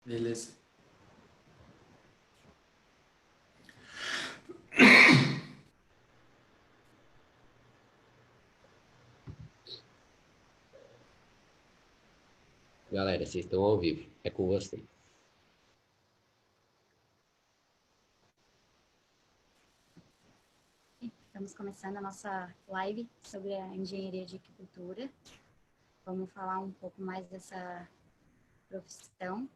Beleza. Galera, vocês estão ao vivo. É com vocês. Estamos começando a nossa live sobre a engenharia de aquicultura. Vamos falar um pouco mais dessa profissão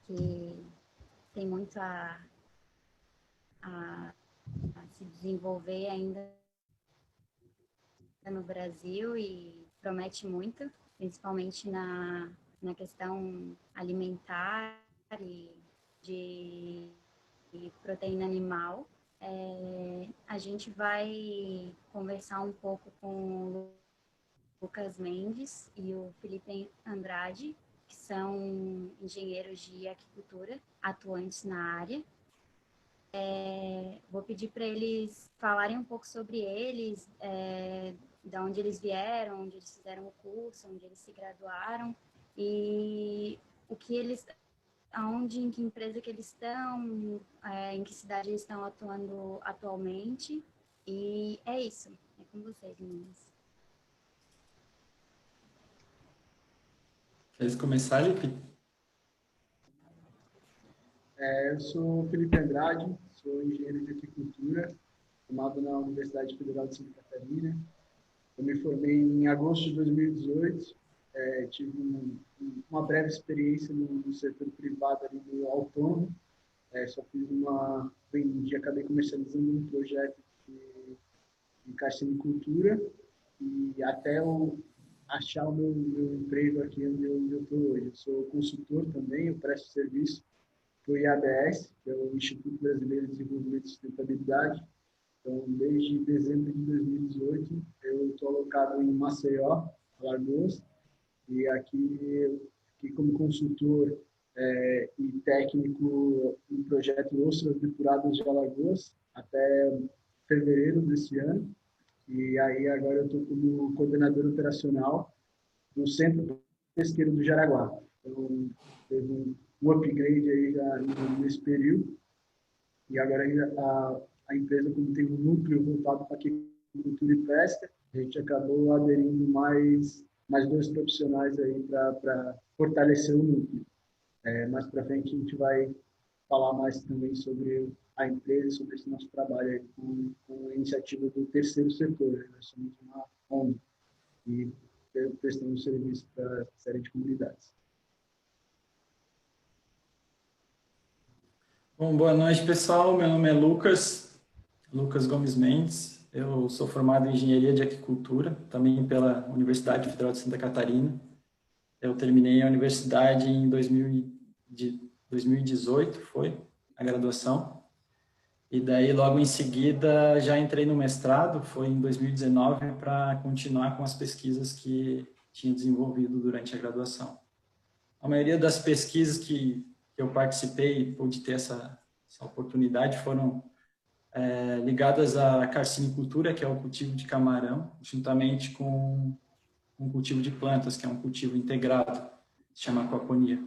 que tem muito a se desenvolver ainda no Brasil e promete muito, principalmente na questão alimentar e de proteína animal. A gente vai conversar um pouco com o Lucas Mendes e o Felipe Andrade, que são engenheiros de aquicultura atuantes na área. Vou pedir para eles falarem um pouco sobre eles, de onde eles vieram, onde eles fizeram o curso, onde eles se graduaram e o que eles, aonde, em que empresa que eles estão, em que cidade eles estão atuando atualmente. E é isso. É com vocês, meninas. Queres começar, Lipe? Eu sou Felipe Andrade, sou engenheiro de aquicultura, formado na Universidade Federal de Santa Catarina. Eu me formei em agosto de 2018, tive uma breve experiência no setor privado ali no autônomo, só fiz vendi, acabei comercializando um projeto de carcinicultura e até eu achar o meu emprego aqui onde eu estou hoje. Eu sou consultor também, eu presto serviço para o IABS, que é o Instituto Brasileiro de Desenvolvimento e Sustentabilidade. Então, desde dezembro de 2018, eu estou alocado em Maceió, Alagoas, e aqui como consultor e técnico no projeto Ostras Depuradas de Alagoas até fevereiro desse ano. E aí agora eu estou como coordenador operacional no Centro Pesqueiro do Jaraguá. Então, teve um upgrade aí já nesse período. E agora a empresa, como tem um núcleo voltado para agricultura e pesca, a gente acabou aderindo mais dois profissionais aí para fortalecer o núcleo. Mais para frente a gente vai falar mais também sobre a empresa, sobre esse nosso trabalho aí com a iniciativa do terceiro setor. Né? Nós somos uma ONG e prestamos serviço para a série de comunidades. Bom, boa noite, pessoal. Meu nome é Lucas Gomes Mendes. Eu sou formado em Engenharia de Aquicultura, também pela Universidade Federal de Santa Catarina. Eu terminei a universidade em 2018, foi a graduação. E daí, logo em seguida, já entrei no mestrado, foi em 2019, para continuar com as pesquisas que tinha desenvolvido durante a graduação. A maioria das pesquisas que eu participei e pude ter essa oportunidade foram ligadas à carcinicultura, que é o cultivo de camarão, juntamente com um cultivo de plantas, que é um cultivo integrado, se chama aquaponia.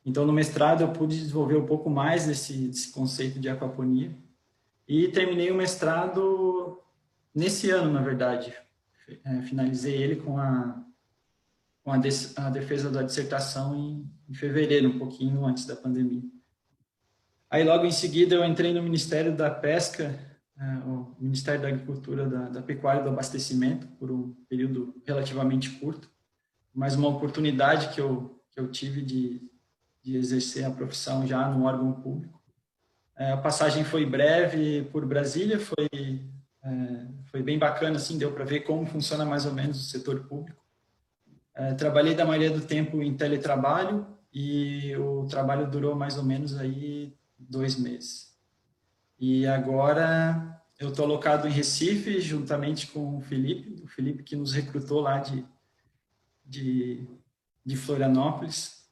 Então, no mestrado, eu pude desenvolver um pouco mais desse conceito de aquaponia e terminei o mestrado nesse ano, na verdade. Finalizei ele com a defesa da dissertação em fevereiro, um pouquinho antes da pandemia. Aí, logo em seguida, eu entrei no Ministério da Pesca, o Ministério da Agricultura, da Pecuária e do Abastecimento, por um período relativamente curto, mas uma oportunidade que eu tive de exercer a profissão já no órgão público. A passagem foi breve por Brasília, foi bem bacana, assim, deu para ver como funciona mais ou menos o setor público. Trabalhei da maioria do tempo em teletrabalho e o trabalho durou mais ou menos aí 2 meses. E agora eu estou alocado em Recife, juntamente com o Felipe que nos recrutou lá de Florianópolis,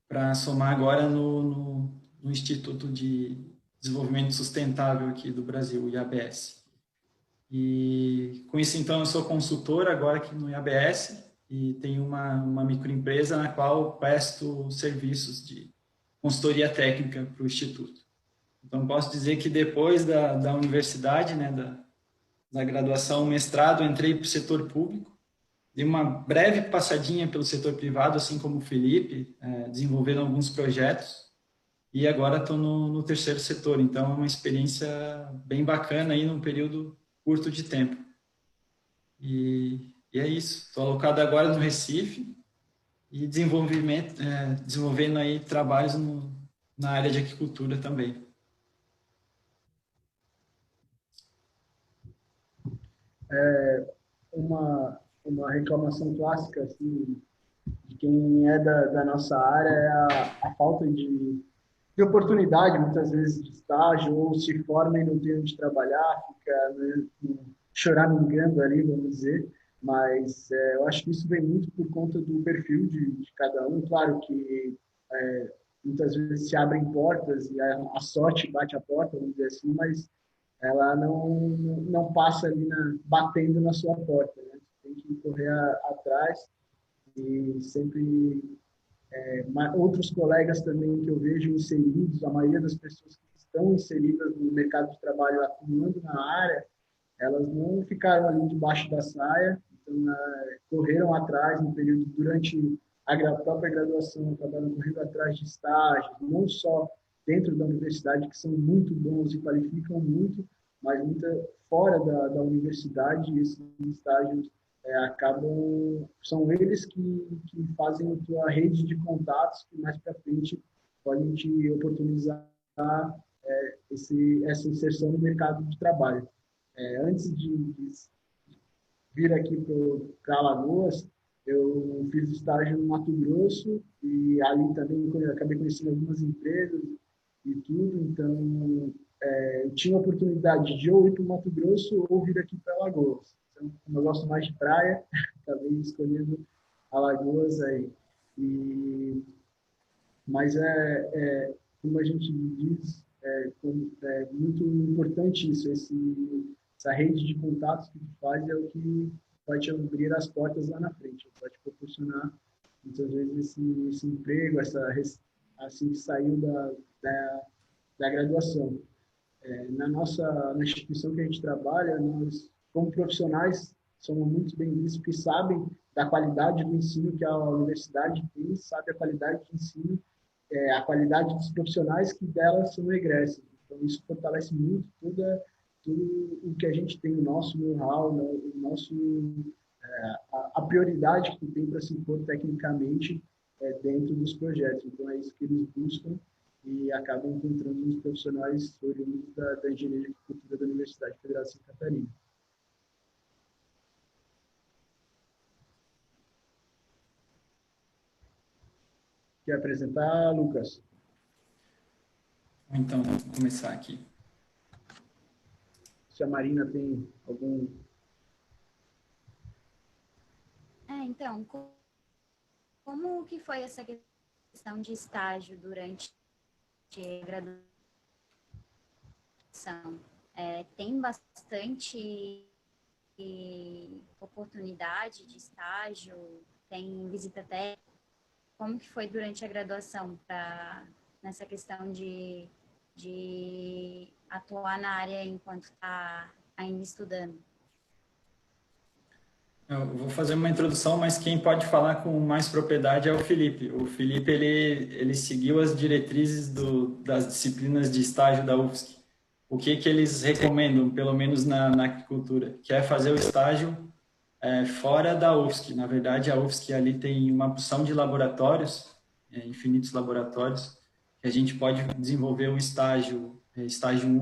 para somar agora no Instituto de Desenvolvimento Sustentável aqui do Brasil, o IABS. E com isso, então, eu sou consultor agora aqui no IABS e tenho uma microempresa na qual presto serviços de consultoria técnica para o Instituto. Então, posso dizer que depois da universidade, né, da graduação, mestrado, entrei para o setor público, dei uma breve passadinha pelo setor privado, assim como o Felipe, desenvolvendo alguns projetos, e agora estou no terceiro setor. Então, é uma experiência bem bacana aí num período curto de tempo. E é isso. Estou alocado agora no Recife e desenvolvendo aí trabalhos na área de aquicultura também. Uma reclamação clássica assim, de quem é da nossa área é a falta de oportunidade, muitas vezes, de estágio, ou se forma e não tem onde trabalhar, fica, né, choramingando ali, vamos dizer. Mas eu acho que isso vem muito por conta do perfil de cada um. Claro que muitas vezes se abrem portas e a sorte bate a porta, vamos dizer assim, mas ela não passa ali batendo na sua porta, né? Tem que correr atrás e sempre outros colegas também que eu vejo inseridos, a maioria das pessoas que estão inseridas no mercado de trabalho atuando na área, elas não ficaram ali debaixo da saia, então correram atrás no período durante a própria graduação, acabaram correndo atrás de estágios, não só dentro da universidade, que são muito bons e qualificam muito, mas fora da universidade, esses estágios são eles que fazem a tua rede de contatos que mais para frente podem te oportunizar essa inserção no mercado de trabalho. Antes de vir aqui para Alagoas, eu fiz estágio no Mato Grosso e ali também acabei conhecendo algumas empresas e tudo, então eu tinha a oportunidade de ou ir para o Mato Grosso ou vir aqui para Alagoas. Então, como eu gosto mais de praia, acabei escolhendo Alagoas aí. Mas como a gente diz, é muito importante isso, essa rede de contatos que tu faz é o que vai te abrir as portas lá na frente, vai te proporcionar, muitas vezes, esse emprego, assim que saiu da graduação. Na instituição que a gente trabalha, nós, como profissionais, somos muito bem vistos, porque sabem da qualidade do ensino que a universidade tem, sabe a qualidade de ensino, a qualidade dos profissionais que delas são egressos. Então, isso fortalece muito tudo o que a gente tem, o nosso know-how, a prioridade que tu tem para se impor tecnicamente dentro dos projetos. Então, é isso que eles buscam e acabam encontrando os profissionais oriundos da Engenharia de Agricultura da Universidade Federal de Santa Catarina. Quer apresentar, Lucas? Então, vamos começar aqui. Se a Marina tem algum... Então, como que foi essa questão de estágio durante a graduação? Tem bastante oportunidade de estágio? Tem visita técnica? Como que foi durante a graduação nessa questão de atuar na área enquanto está ainda estudando? Eu vou fazer uma introdução, mas quem pode falar com mais propriedade é o Felipe. O Felipe, ele seguiu as diretrizes das disciplinas de estágio da UFSC. O que eles recomendam, pelo menos na agricultura, que é fazer o estágio fora da UFSC. Na verdade, a UFSC ali tem uma porção de laboratórios, infinitos laboratórios, que a gente pode desenvolver um estágio 1,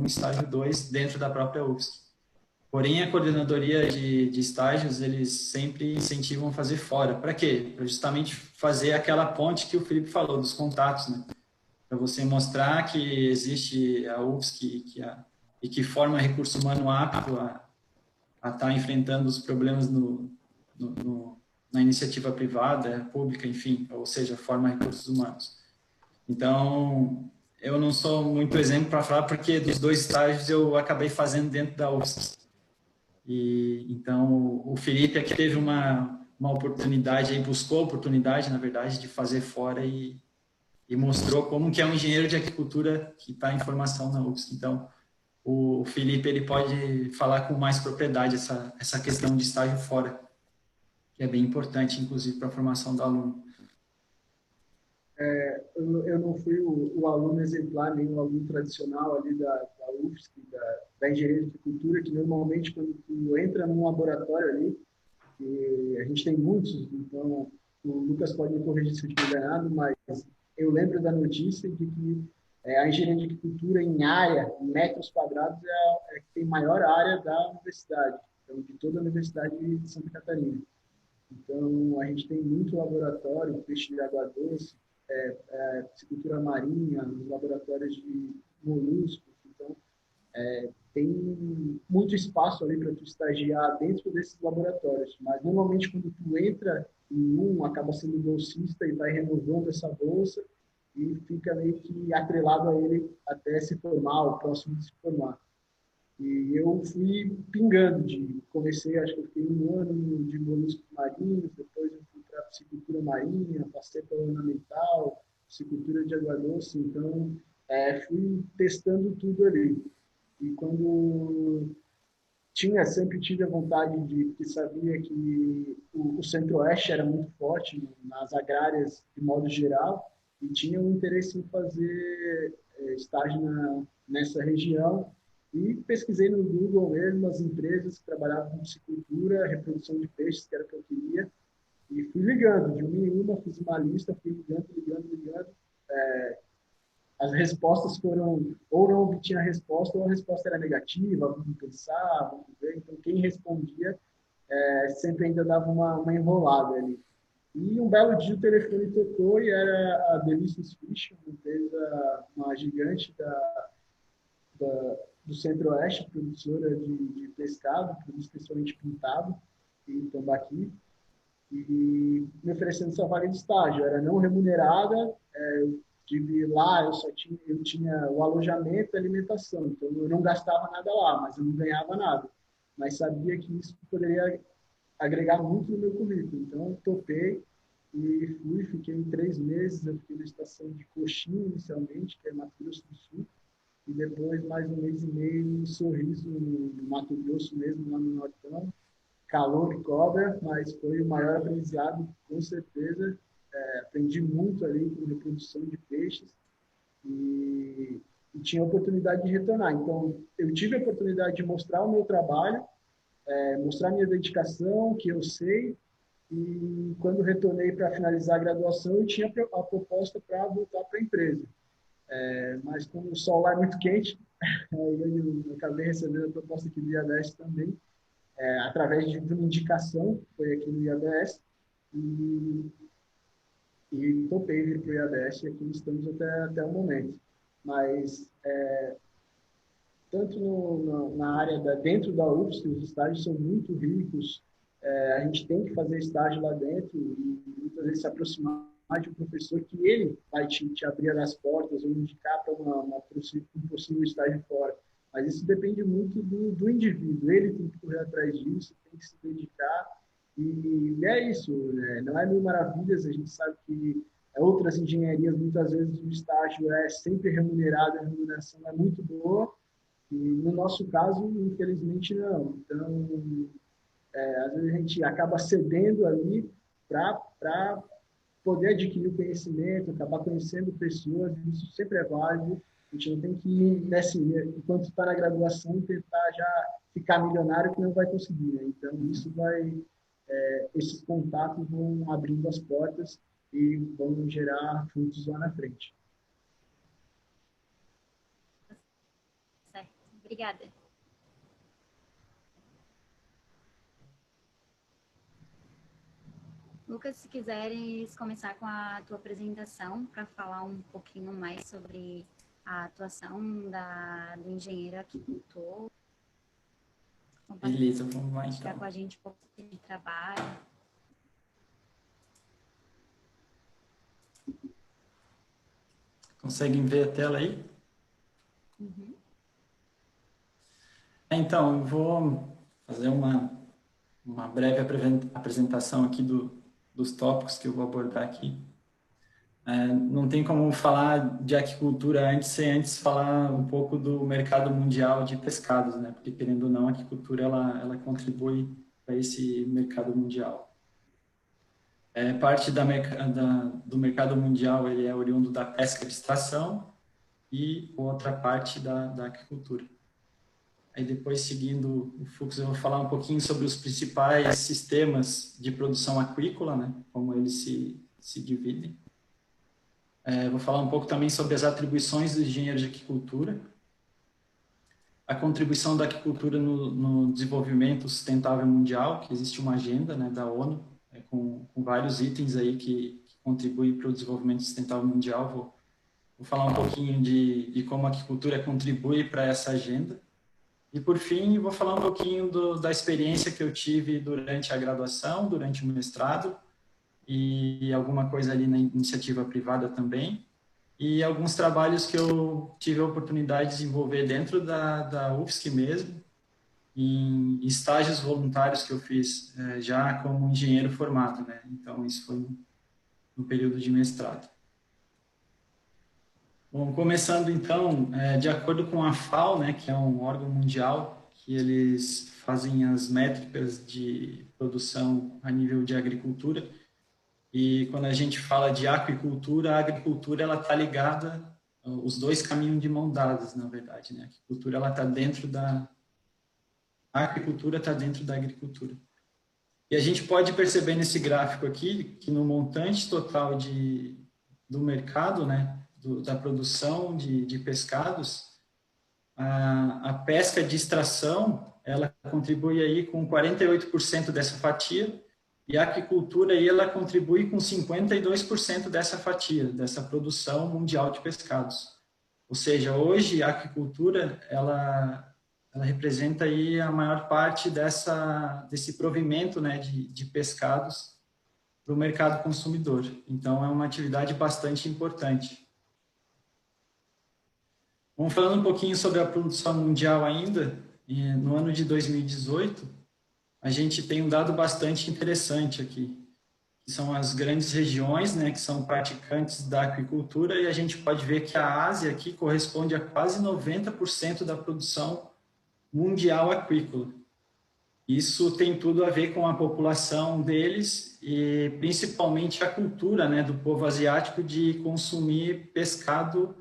estágio 2, dentro da própria UFSC. Porém, a coordenadoria de estágios, eles sempre incentivam a fazer fora. Para quê? Para justamente fazer aquela ponte que o Felipe falou, dos contatos, né? Para você mostrar que existe a UFSC e que forma recurso humano apto a estar enfrentando os problemas na iniciativa privada, pública, enfim, ou seja, forma recursos humanos. Então, eu não sou muito exemplo para falar, porque dos 2 estágios eu acabei fazendo dentro da UFSC. E então o Felipe aqui teve uma uma oportunidade, aí buscou a oportunidade, na verdade, de fazer fora e mostrou como que é um engenheiro de agricultura que está em formação na UFSC. Então, o Felipe ele pode falar com mais propriedade essa questão de estágio fora, que é bem importante, inclusive, para a formação do aluno. Eu não fui o aluno exemplar, nem o aluno tradicional ali da UFSC, da engenharia de agricultura, que normalmente quando tu entra num laboratório ali, e a gente tem muitos, então o Lucas pode me corrigir se eu estiver enganado, mas eu lembro da notícia de que a engenharia de agricultura em área, em metros quadrados, é a que tem maior área da universidade, então, de toda a Universidade de Santa Catarina. Então, a gente tem muito laboratório, peixe de água doce, piscicultura marinha, os laboratórios de moluscos. Então, tem muito espaço ali para tu estagiar dentro desses laboratórios. Mas, normalmente, quando tu entra em um, acaba sendo bolsista e vai renovando essa bolsa e fica meio que atrelado a ele até se formar, o próximo de se formar. E eu fui pingando comecei, acho que eu fiquei um ano de moluscos marinhos, depois eu fui para piscicultura marinha, passei para ornamental, piscicultura de água doce, então fui testando tudo ali. E quando sempre tive a vontade porque sabia que o Centro-Oeste era muito forte nas agrárias de modo geral, e tinha um interesse em fazer estágio nessa região, e pesquisei no Google mesmo as empresas que trabalhavam com piscicultura, reprodução de peixes, que era o que eu queria, e fui ligando, de uma em uma, fiz uma lista, fui ligando. As respostas foram, ou não obtinha a resposta, ou a resposta era negativa, vamos pensar, vamos ver. Então, quem respondia sempre ainda dava uma enrolada ali. E um belo dia o telefone tocou e era a Delicious Fish, uma empresa, uma gigante do Centro-Oeste, produtora de pescado, produz principalmente pintado e tambaqui, e me oferecendo essa vaga de estágio. Era não remunerada, eu tive lá, eu tinha o alojamento e a alimentação, então eu não gastava nada lá, mas eu não ganhava nada. Mas sabia que isso poderia agregar muito no meu currículo, então topei e fiquei 3 meses, eu fiquei na estação de Coxim inicialmente, que é Mato Grosso do Sul, e depois mais um mês e meio em Sorriso, no Mato Grosso mesmo, lá no Nortão. Calor que cobra, mas foi o maior aprendizado, com certeza. Aprendi muito ali com reprodução de peixes e tinha a oportunidade de retornar. Então, eu tive a oportunidade de mostrar o meu trabalho, mostrar minha dedicação, que eu sei, e quando retornei para finalizar a graduação, eu tinha a proposta para voltar para a empresa. Mas como o sol lá é muito quente, eu acabei recebendo a proposta aqui do IADES também, através de uma indicação, foi aqui no IADES, e topei vir para o IADES, e aqui estamos até o momento. Mas, tanto na área dentro da UFSC, os estágios são muito ricos, a gente tem que fazer estágio lá dentro e muitas vezes se aproximar de um professor que ele vai te abrir as portas ou indicar para um possível estágio fora. Mas isso depende muito do indivíduo. Ele tem que correr atrás disso, tem que se dedicar. E é isso, né? Não é mil maravilhas. A gente sabe que outras engenharias, muitas vezes, o estágio é sempre remunerado, a remuneração é muito boa. E no nosso caso, infelizmente, não. Então, às vezes a gente acaba cedendo ali para poder adquirir o conhecimento, acabar conhecendo pessoas, isso sempre é válido. A gente não tem que ir enquanto está na graduação, tentar já ficar milionário, que não vai conseguir. Né? Então, esses contatos vão abrindo as portas e vão gerar frutos lá na frente. Certo. Obrigada. Lucas, se quiseres começar com a tua apresentação para falar um pouquinho mais sobre a atuação do engenheiro agricultor. Beleza, vamos lá Compartilhar então. com a gente um pouco de trabalho. Conseguem ver a tela aí? Uhum. Então, eu vou fazer uma uma breve apresentação aqui dos tópicos que eu vou abordar aqui. Não tem como falar de aquicultura sem antes falar um pouco do mercado mundial de pescados, né? Porque, querendo ou não, a aquicultura ela contribui para esse mercado mundial. Parte do mercado mundial ele é oriundo da pesca de extração e outra parte da aquicultura. Aí depois, seguindo o fluxo, eu vou falar um pouquinho sobre os principais sistemas de produção aquícola, né? Como eles se dividem. Vou falar um pouco também sobre as atribuições dos engenheiros de aquicultura, a contribuição da aquicultura no desenvolvimento sustentável mundial, que existe uma agenda, né, da ONU, com vários itens aí que contribuem para o desenvolvimento sustentável mundial. Vou falar um pouquinho de como a aquicultura contribui para essa agenda. E, por fim, vou falar um pouquinho da experiência que eu tive durante a graduação, durante o mestrado, e alguma coisa ali na iniciativa privada também, e alguns trabalhos que eu tive a oportunidade de desenvolver dentro da UFSC mesmo, em estágios voluntários que eu fiz já como engenheiro formado, né? Então, isso foi no período de mestrado. Bom, começando então, de acordo com a FAO, né, que é um órgão mundial, que eles fazem as métricas de produção a nível de agricultura. E quando a gente fala de aquicultura, a agricultura ela está ligada, os dois caminham de mão dadas, na verdade, né? A aquicultura ela está dentro a agricultura está dentro da agricultura. E a gente pode perceber nesse gráfico aqui que no montante total do mercado, né, da produção de pescados, a pesca de extração ela contribui aí com 48% dessa fatia. E a aquicultura aí, ela contribui com 52% dessa fatia, dessa produção mundial de pescados. Ou seja, hoje a aquicultura ela representa aí a maior parte desse provimento, né, de pescados para o mercado consumidor. Então, é uma atividade bastante importante. Vamos falando um pouquinho sobre a produção mundial ainda. No ano de 2018, a gente tem um dado bastante interessante aqui, que são as grandes regiões, né, que são praticantes da aquicultura, e a gente pode ver que a Ásia aqui corresponde a quase 90% da produção mundial aquícola. Isso tem tudo a ver com a população deles e principalmente a cultura, né, do povo asiático de consumir pescado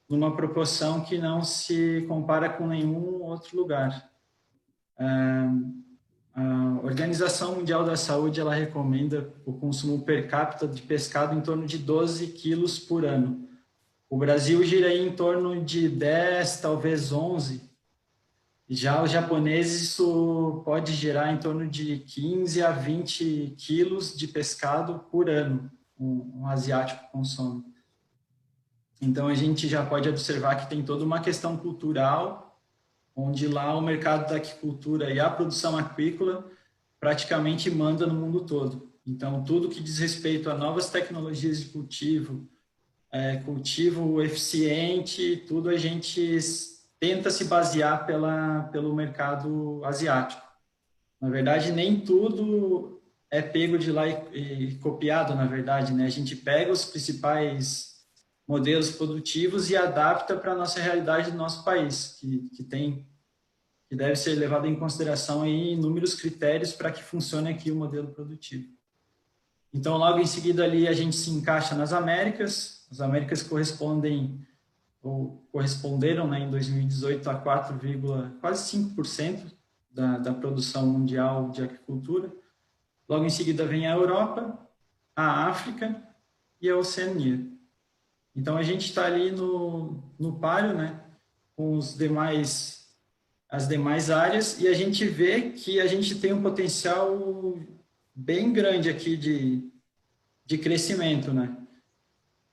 numa proporção que não se compara com nenhum outro lugar. A Organização Mundial da Saúde ela recomenda o consumo per capita de pescado em torno de 12 quilos por ano. O Brasil gira aí em torno de 10, talvez 11. Já os japoneses, isso pode girar em torno de 15 a 20 quilos de pescado por ano, um asiático consome. Então, a gente já pode observar que tem toda uma questão cultural, onde lá o mercado da aquicultura e a produção aquícola praticamente manda no mundo todo. Então, tudo que diz respeito a novas tecnologias de cultivo, cultivo eficiente, tudo a gente tenta se basear pelo mercado asiático. Na verdade, nem tudo é pego de lá e copiado, na verdade, né? A gente pega os principais modelos produtivos e adapta para a nossa realidade do nosso país, que deve ser levado em consideração em inúmeros critérios para que funcione aqui o modelo produtivo. Então, logo em seguida ali a gente se encaixa nas Américas. As Américas corresponderam, né, em 2018 a quase 5% da produção mundial de aquicultura. Logo em seguida vem a Europa, a África e a Oceania. Então, a gente está ali no páreo, né, com as demais áreas, e a gente vê que a gente tem um potencial bem grande aqui de crescimento, né?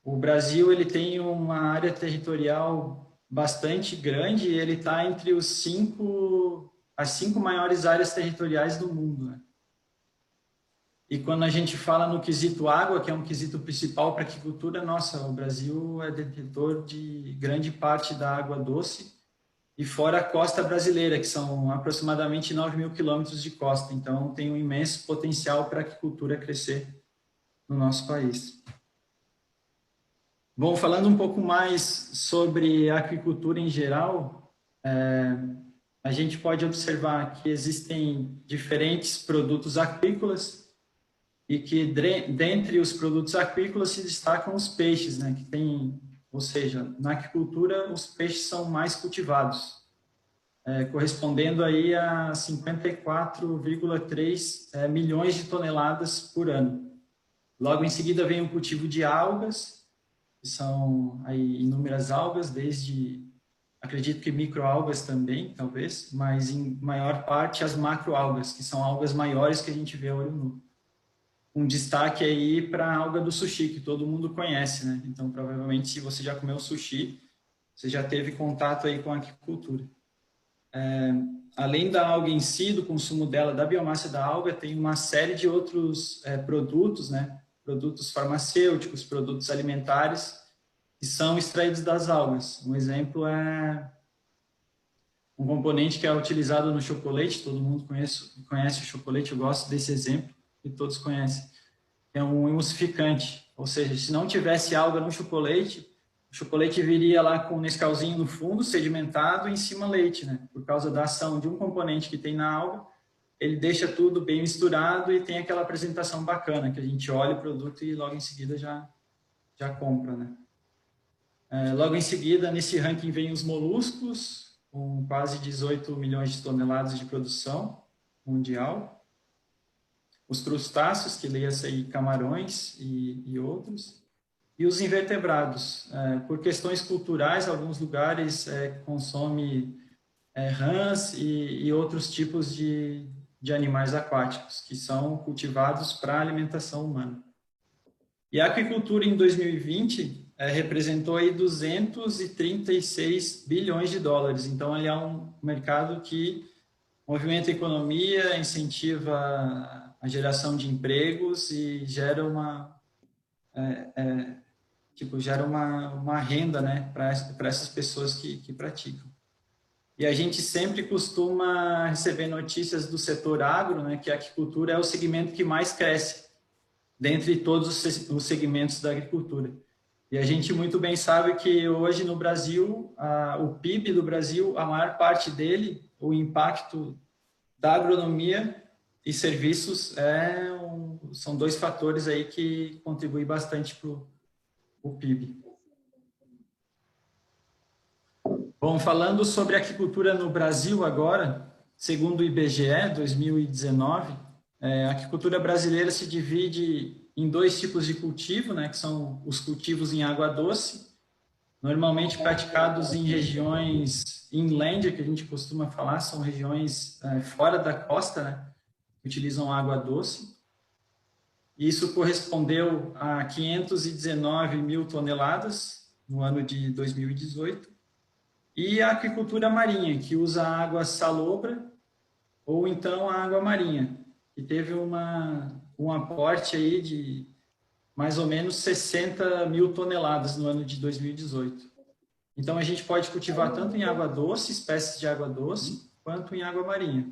O Brasil ele tem uma área territorial bastante grande e ele está entre as 5 maiores áreas territoriais do mundo, né? E quando a gente fala no quesito água, que é um quesito principal para a aquicultura, nossa, o Brasil é detentor de grande parte da água doce e fora a costa brasileira, que são aproximadamente 9.000 quilômetros de costa. Então, tem um imenso potencial para a aquicultura crescer no nosso país. Bom, falando um pouco mais sobre a aquicultura em geral, a gente pode observar que existem diferentes produtos aquícolas e que dentre os produtos aquícolas se destacam os peixes, né, que tem, ou seja, na aquicultura os peixes são mais cultivados, correspondendo aí a 54,3 milhões de toneladas por ano. Logo em seguida vem o cultivo de algas, que são aí inúmeras algas, desde, acredito que microalgas também, talvez, mas em maior parte as macroalgas, que são algas maiores que a gente vê a olho nu. Um destaque aí para a alga do sushi, que todo mundo conhece, né? Então, provavelmente, se você já comeu sushi, você já teve contato aí com a aquicultura. Além da alga em si, do consumo dela, da biomassa da alga, tem uma série de outros produtos, né? Produtos farmacêuticos, produtos alimentares, que são extraídos das algas. Um exemplo é um componente que é utilizado no chocolate, todo mundo conhece o chocolate, eu gosto desse exemplo, que todos conhecem. É um emulsificante, ou seja, se não tivesse alga no chocolate, o chocolate viria lá com um Nescauzinho no fundo, sedimentado, e em cima leite, né? Por causa da ação de um componente que tem na alga, ele deixa tudo bem misturado e tem aquela apresentação bacana, que a gente olha o produto e logo em seguida já compra, né? Logo em seguida, nesse ranking vem os moluscos, com quase 18 milhões de toneladas de produção mundial. Os crustáceos, que leia-se aí camarões e outros. E os invertebrados. Por questões culturais, alguns lugares consomem rãs e outros tipos de animais aquáticos, que são cultivados para alimentação humana. E a aquicultura em 2020 representou aí 236 bilhões de dólares. Então, ele é um mercado que movimenta a economia, incentiva a geração de empregos e gera uma renda, né, para essas pessoas que praticam. E a gente sempre costuma receber notícias do setor agro, né, que a aquicultura é o segmento que mais cresce dentre todos os segmentos da agricultura. E a gente muito bem sabe que hoje no Brasil, o PIB do Brasil, a maior parte dele, o impacto da agronomia e serviços são dois fatores aí que contribuem bastante para o PIB. Bom, falando sobre a aquicultura no Brasil agora, segundo o IBGE 2019, a aquicultura brasileira se divide em dois tipos de cultivo, né, que são os cultivos em água doce, normalmente praticados em regiões inland, que a gente costuma falar, são regiões fora da costa, né, que utilizam água doce. Isso correspondeu a 519 mil toneladas no ano de 2018. E a aquicultura marinha, que usa água salobra ou então a água marinha, que teve um aporte aí de mais ou menos 60 mil toneladas no ano de 2018. Então, a gente pode cultivar tanto em água doce, espécies de água doce, quanto em água marinha.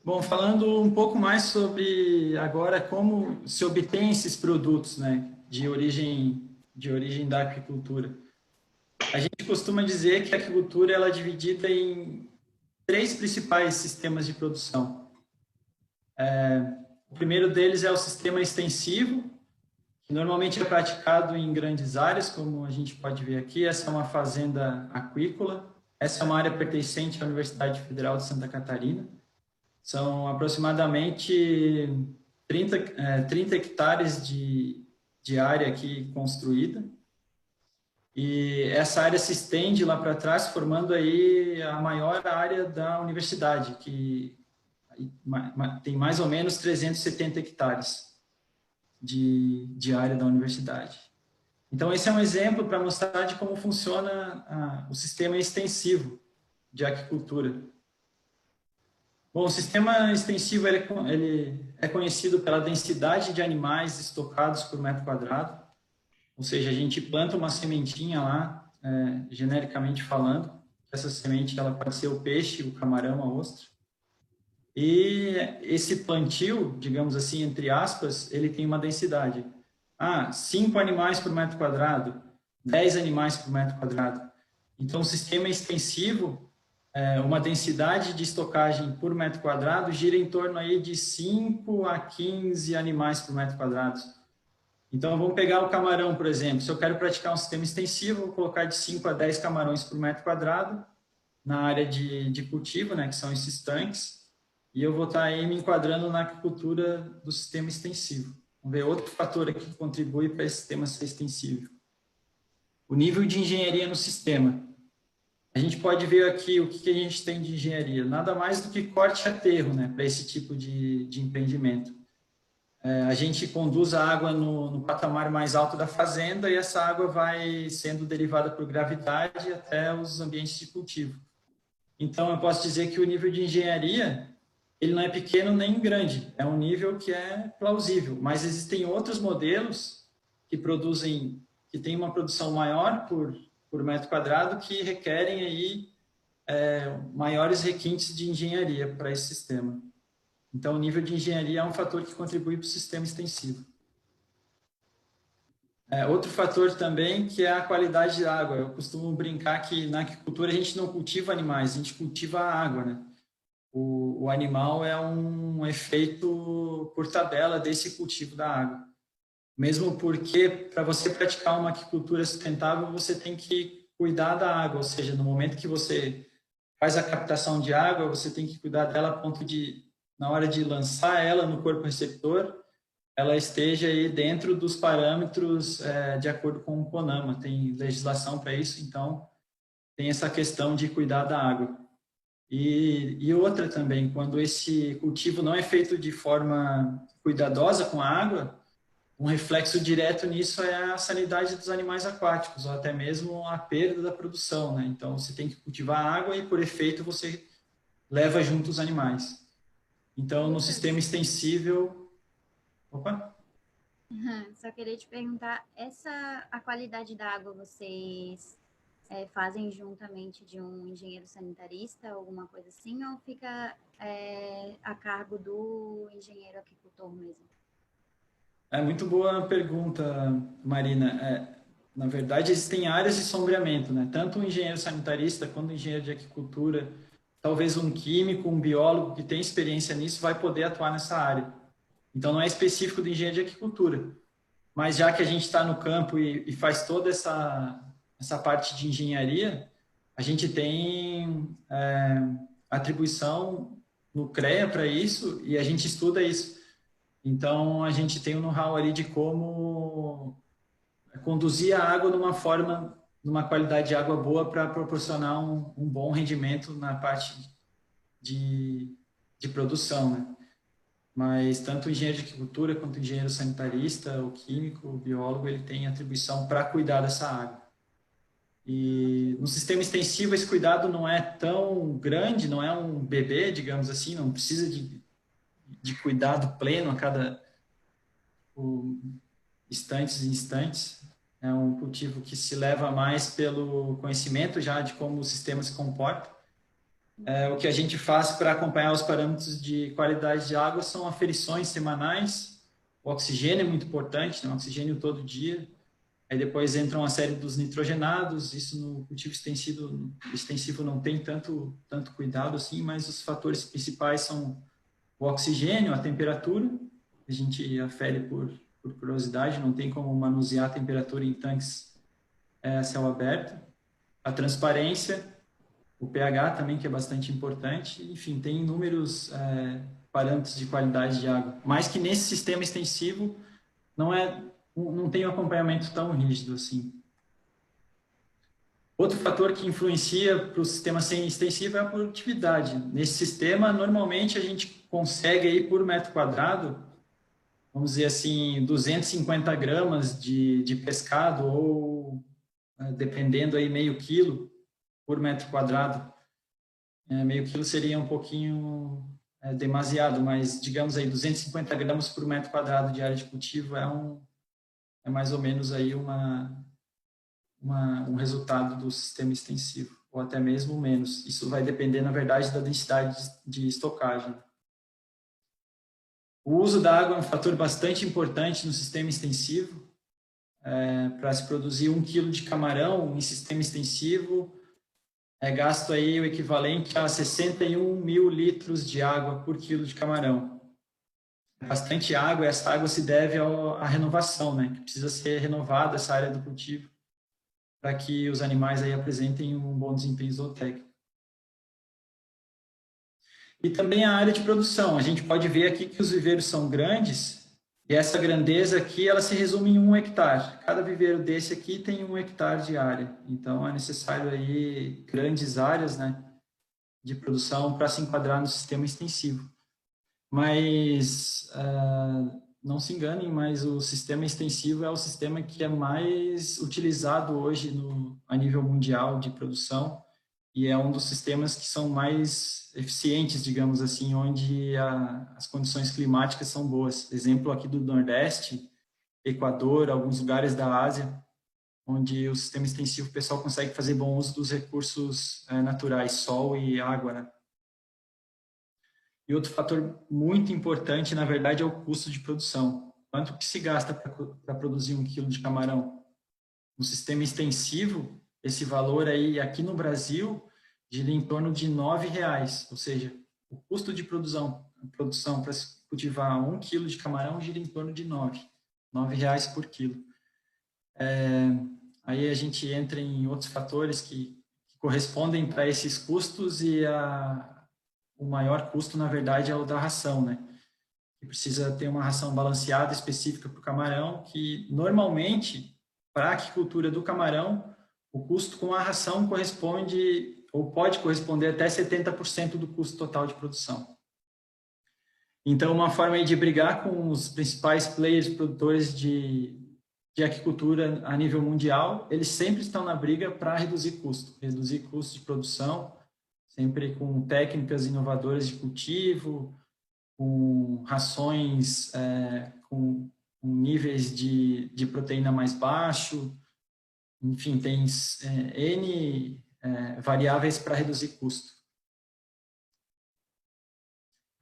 Bom, falando um pouco mais sobre agora como se obtém esses produtos, né, de origem da aquicultura. A gente costuma dizer que a aquicultura ela é dividida em 3 principais sistemas de produção. O primeiro deles é o sistema extensivo, que normalmente é praticado em grandes áreas, como a gente pode ver aqui. Essa é uma fazenda aquícola. Essa é uma área pertencente à Universidade Federal de Santa Catarina. São aproximadamente 30 hectares de área aqui construída. E essa área se estende lá para trás, formando aí a maior área da universidade, que tem mais ou menos 370 hectares de área da universidade. Então, esse é um exemplo para mostrar de como funciona o sistema extensivo de aquicultura. Bom, o sistema extensivo ele é conhecido pela densidade de animais estocados por metro quadrado. Ou seja, a gente planta uma sementinha lá genericamente falando. Essa semente ela pode ser o peixe, o camarão, a ostra. E esse plantio, digamos assim, entre aspas, ele tem uma densidade. 5 animais por metro quadrado, 10 animais por metro quadrado. Então, o sistema extensivo, uma densidade de estocagem por metro quadrado gira em torno aí de 5 a 15 animais por metro quadrado. Então, vamos pegar o camarão, por exemplo. Se eu quero praticar um sistema extensivo, eu vou colocar de 5 a 10 camarões por metro quadrado na área de cultivo, né, que são esses tanques, e eu vou estar aí me enquadrando na agricultura do sistema extensivo. Vamos ver outro fator aqui que contribui para esse sistema ser extensivo. O nível de engenharia no sistema. A gente pode ver aqui o que a gente tem de engenharia. Nada mais do que corte e aterro, né, para esse tipo de empreendimento. A gente conduz a água no patamar mais alto da fazenda e essa água vai sendo derivada por gravidade até os ambientes de cultivo. Então, eu posso dizer que o nível de engenharia, ele não é pequeno nem grande, é um nível que é plausível, mas existem outros modelos que têm uma produção maior por metro quadrado que requerem aí maiores requintes de engenharia para esse sistema. Então, o nível de engenharia é um fator que contribui para o sistema extensivo. Outro fator também que é a qualidade de água. Eu costumo brincar que na agricultura a gente não cultiva animais, a gente cultiva a água, né? O animal é um efeito por tabela desse cultivo da água. Mesmo porque, para você praticar uma agricultura sustentável, você tem que cuidar da água, ou seja, no momento que você faz a captação de água, você tem que cuidar dela a ponto de, na hora de lançar ela no corpo receptor, ela esteja aí dentro dos parâmetros de acordo com o CONAMA. Tem legislação para isso, então tem essa questão de cuidar da água. E outra também, quando esse cultivo não é feito de forma cuidadosa com a água, um reflexo direto nisso é a sanidade dos animais aquáticos, ou até mesmo a perda da produção, né? Então, você tem que cultivar a água e, por efeito, você leva junto os animais. Então, no sistema extensível... Opa! Só queria te perguntar, a qualidade da água vocês fazem juntamente de um engenheiro sanitarista, alguma coisa assim, ou fica a cargo do engenheiro aquicultor mesmo? É muito boa a pergunta, Marina. Na verdade, existem áreas de sombreamento, né? Tanto o engenheiro sanitarista quanto o engenheiro de aquicultura, talvez um químico, um biólogo que tem experiência nisso vai poder atuar nessa área. Então, não é específico do engenheiro de aquicultura. Mas já que a gente está no campo e faz toda essa parte de engenharia, a gente tem atribuição no CREA para isso e a gente estuda isso. Então, a gente tem um know-how ali de como conduzir a água numa qualidade de água boa para proporcionar um bom rendimento na parte de produção, né? Mas tanto o engenheiro de agricultura quanto o engenheiro sanitarista, o químico, o biólogo, ele tem atribuição para cuidar dessa água. E no sistema extensivo esse cuidado não é tão grande, não é um bebê, digamos assim, não precisa de cuidado pleno a cada instantes e instantes. É um cultivo que se leva mais pelo conhecimento já de como o sistema se comporta. O que a gente faz para acompanhar os parâmetros de qualidade de água são aferições semanais. O oxigênio é muito importante, né? O oxigênio todo dia. Aí depois entra uma série dos nitrogenados. Isso no cultivo extensivo não tem tanto cuidado assim, mas os fatores principais são o oxigênio, a temperatura. A gente afere por curiosidade, não tem como manusear a temperatura em tanques a céu aberto. A transparência, o pH também, que é bastante importante. Enfim, tem inúmeros parâmetros de qualidade de água. Mas que nesse sistema extensivo não tem um acompanhamento tão rígido assim. Outro fator que influencia para o sistema extensivo é a produtividade. Nesse sistema, normalmente, a gente consegue aí por metro quadrado, vamos dizer assim, 250 gramas de pescado ou, dependendo aí, meio quilo por metro quadrado. Meio quilo seria um pouquinho demasiado, mas digamos aí 250 gramas por metro quadrado de área de cultivo é mais ou menos aí um resultado do sistema extensivo, ou até mesmo menos. Isso vai depender, na verdade, da densidade de estocagem. O uso da água é um fator bastante importante no sistema extensivo. Para se produzir 1 quilo de camarão em sistema extensivo, é gasto aí o equivalente a 61 mil litros de água por quilo de camarão. É bastante água, e essa água se deve à renovação, né? Que precisa ser renovada essa área do cultivo para que os animais aí apresentem um bom desempenho zootécnico. E também a área de produção. A gente pode ver aqui que os viveiros são grandes, e essa grandeza aqui, ela se resume em 1 hectare. Cada viveiro desse aqui tem 1 hectare de área. Então, é necessário aí grandes áreas, né, de produção para se enquadrar no sistema extensivo. Mas não se enganem, mas o sistema extensivo é o sistema que é mais utilizado hoje a nível mundial de produção, e é um dos sistemas que são mais eficientes, digamos assim, onde as condições climáticas são boas. Exemplo aqui do Nordeste, Equador, alguns lugares da Ásia, onde o sistema extensivo o pessoal consegue fazer bom uso dos recursos naturais, sol e água, né? E outro fator muito importante, na verdade, é o custo de produção. Quanto que se gasta para produzir 1 quilo de camarão? No sistema extensivo, esse valor aí, aqui no Brasil, gira em torno de R$ 9,00. Ou seja, o custo de produção para se cultivar 1 quilo de camarão gira em torno de R$ 9,00 por quilo. Aí a gente entra em outros fatores que correspondem para esses custos, e o maior custo, na verdade, é o da ração, né? Que precisa ter uma ração balanceada específica para o camarão, que normalmente, para a aquicultura do camarão, o custo com a ração corresponde, ou pode corresponder até 70% do custo total de produção. Então, uma forma aí de brigar com os principais players produtores de aquicultura a nível mundial, eles sempre estão na briga para reduzir custo de produção, sempre com técnicas inovadoras de cultivo, com rações com níveis de proteína mais baixo. Enfim, tem N variáveis para reduzir custo.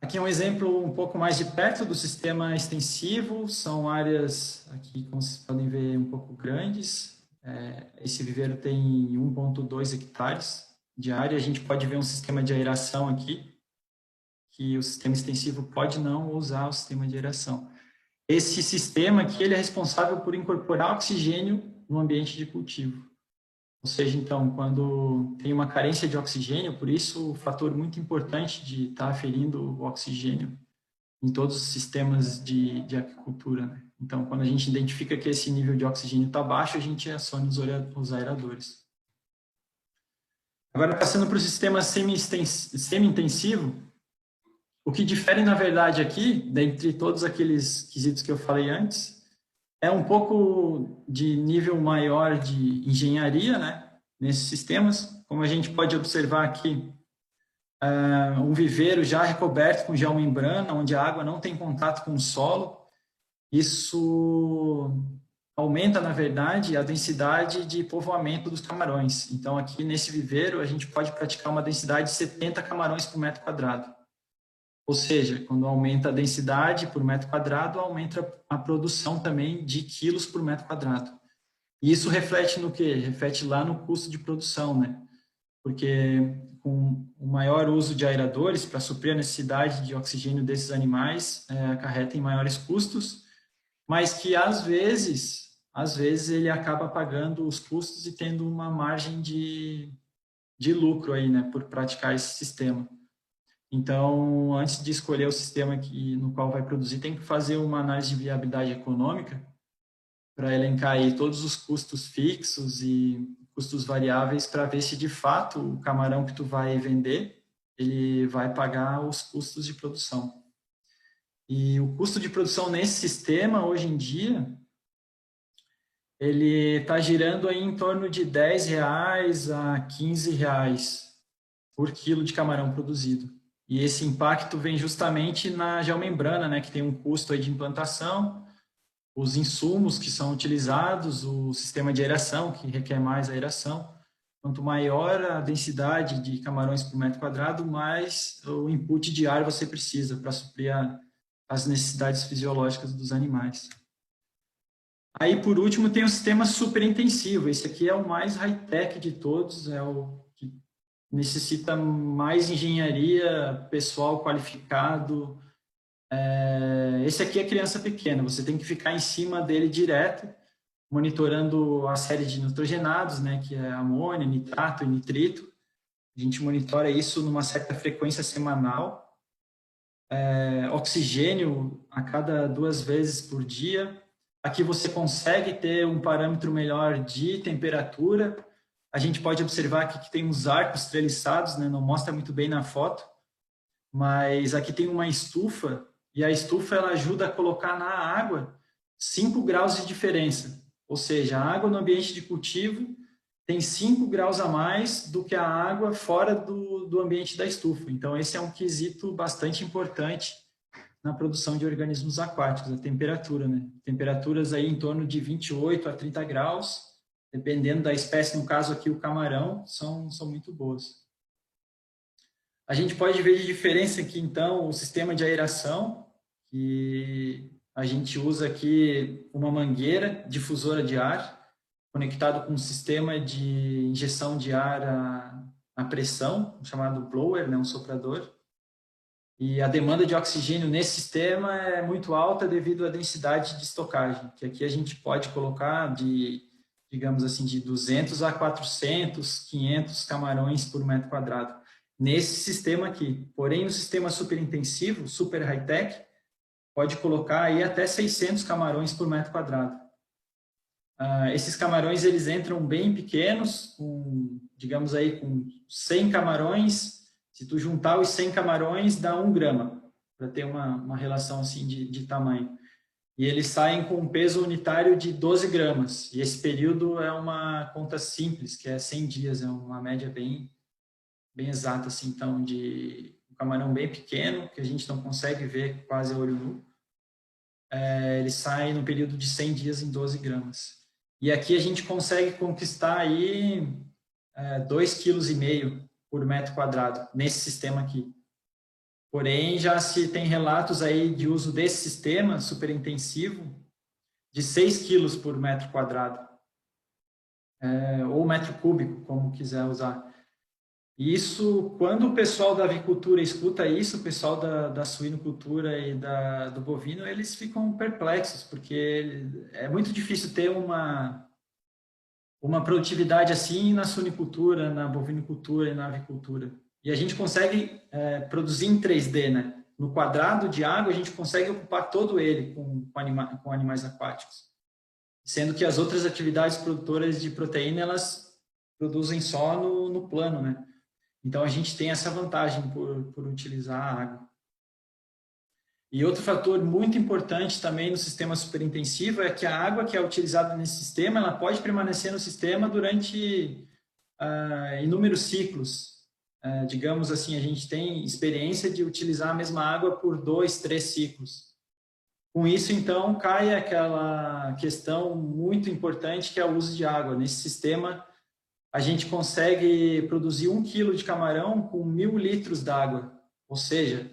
Aqui é um exemplo um pouco mais de perto do sistema extensivo. São áreas aqui, como vocês podem ver, um pouco grandes. Esse viveiro tem 1,2 hectares de área. A gente pode ver um sistema de aeração aqui, que o sistema extensivo pode não usar o sistema de aeração. Esse sistema aqui, ele é responsável por incorporar oxigênio no ambiente de cultivo. Ou seja, então, quando tem uma carência de oxigênio, por isso o fator muito importante de estar aferindo o oxigênio em todos os sistemas de aquicultura, né? Então, quando a gente identifica que esse nível de oxigênio está baixo, a gente aciona os aeradores. Agora, passando para o sistema semi-intensivo, o que difere, na verdade, aqui, dentre todos aqueles quesitos que eu falei antes, é um pouco de nível maior de engenharia, né, nesses sistemas. Como a gente pode observar aqui, um viveiro já recoberto com geomembrana, onde a água não tem contato com o solo. Isso aumenta, na verdade, a densidade de povoamento dos camarões. Então, aqui nesse viveiro, a gente pode praticar uma densidade de 70 camarões por metro quadrado. Ou seja, quando aumenta a densidade por metro quadrado, aumenta a produção também de quilos por metro quadrado. E isso reflete no quê? Reflete lá no custo de produção, né? Porque com o maior uso de aeradores para suprir a necessidade de oxigênio desses animais, acarreta em maiores custos, mas que às vezes ele acaba pagando os custos e tendo uma margem de lucro aí, né, por praticar esse sistema. Então, antes de escolher o sistema no qual vai produzir, tem que fazer uma análise de viabilidade econômica para elencar aí todos os custos fixos e custos variáveis para ver se de fato o camarão que tu vai vender, ele vai pagar os custos de produção. E o custo de produção nesse sistema, hoje em dia, ele está girando aí em torno de R$10 a R$15 por quilo de camarão produzido. E esse impacto vem justamente na geomembrana, né, que tem um custo aí de implantação, os insumos que são utilizados, o sistema de aeração, que requer mais aeração. Quanto maior a densidade de camarões por metro quadrado, mais o input de ar você precisa para suprir as necessidades fisiológicas dos animais. Aí, por último, tem o sistema superintensivo. Esse aqui é o mais high-tech de todos, é o que necessita mais engenharia, pessoal qualificado. Esse aqui é criança pequena, você tem que ficar em cima dele direto, monitorando a série de nitrogenados, né, que é amônia, nitrato e nitrito. A gente monitora isso numa certa frequência semanal. Oxigênio a cada 2 vezes por dia. Aqui você consegue ter um parâmetro melhor de temperatura. A gente pode observar aqui que tem uns arcos treliçados, né, não mostra muito bem na foto, mas aqui tem uma estufa, e a estufa ela ajuda a colocar na água 5 graus de diferença. Ou seja, a água no ambiente de cultivo tem 5 graus a mais do que a água fora do ambiente da estufa. Então, esse é um quesito bastante importante na produção de organismos aquáticos, a temperatura, né? Temperaturas aí em torno de 28 a 30 graus, dependendo da espécie, no caso aqui o camarão, são muito boas. A gente pode ver de diferença aqui, então, o sistema de aeração, que a gente usa aqui uma mangueira difusora de ar, conectado com um sistema de injeção de ar à pressão, chamado blower, né, um soprador. E a demanda de oxigênio nesse sistema é muito alta devido à densidade de estocagem, que aqui a gente pode colocar digamos assim, de 200 a 400, 500 camarões por metro quadrado. Nesse sistema aqui. Porém, no sistema superintensivo, super high-tech, pode colocar aí até 600 camarões por metro quadrado. Esses camarões, eles entram bem pequenos, digamos aí, com 100 camarões. Se tu juntar os 100 camarões, dá 1 grama, para ter uma relação assim de tamanho. E eles saem com um peso unitário de 12 gramas. E esse período é uma conta simples, que é 100 dias, é uma média bem exata, assim, então, de um camarão bem pequeno, que a gente não consegue ver quase a olho nu. Ele sai no período de 100 dias em 12 gramas. E aqui a gente consegue conquistar aí 2,5 kg por metro quadrado, nesse sistema aqui. Porém, já se tem relatos aí de uso desse sistema superintensivo de 6 quilos por metro quadrado, ou metro cúbico, como quiser usar. Isso, quando o pessoal da avicultura escuta isso, o pessoal da suinocultura e do bovino, eles ficam perplexos, porque é muito difícil ter uma produtividade assim na suinicultura, na bovinicultura e na avicultura. E a gente consegue produzir em 3D, né? No quadrado de água, a gente consegue ocupar todo ele com animais aquáticos. Sendo que as outras atividades produtoras de proteína, elas produzem só no plano, né? Então, a gente tem essa vantagem por utilizar a água. E outro fator muito importante também no sistema superintensivo é que a água que é utilizada nesse sistema, ela pode permanecer no sistema durante inúmeros ciclos. Digamos assim, a gente tem experiência de utilizar a mesma água por 2, 3 ciclos. Com isso, então, cai aquela questão muito importante que é o uso de água. Nesse sistema, a gente consegue produzir 1 quilo de camarão com 1.000 litros d'água. Ou seja,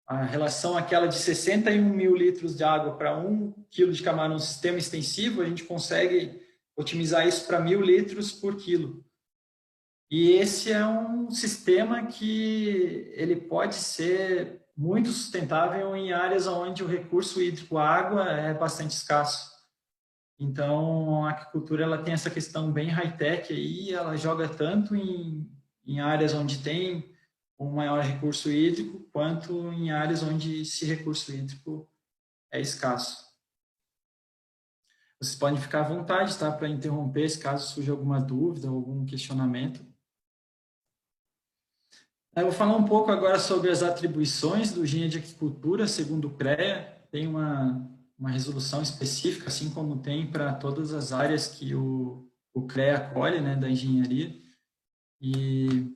a relação aquela de 61 mil litros de água para 1 quilo de camarão no sistema extensivo, a gente consegue otimizar isso para 1.000 litros por quilo. E esse é um sistema que ele pode ser muito sustentável em áreas onde o recurso hídrico, a água, é bastante escasso. Então, a aquicultura ela tem essa questão bem high-tech aí, ela joga tanto em áreas onde tem um maior recurso hídrico, quanto em áreas onde esse recurso hídrico é escasso. Vocês podem ficar à vontade, tá, para interromper, se caso surja alguma dúvida, algum questionamento. Eu vou falar um pouco agora sobre as atribuições do engenheiro de aquicultura, segundo o CREA. Tem uma resolução específica, assim como tem para todas as áreas que o CREA acolhe, né, da engenharia. E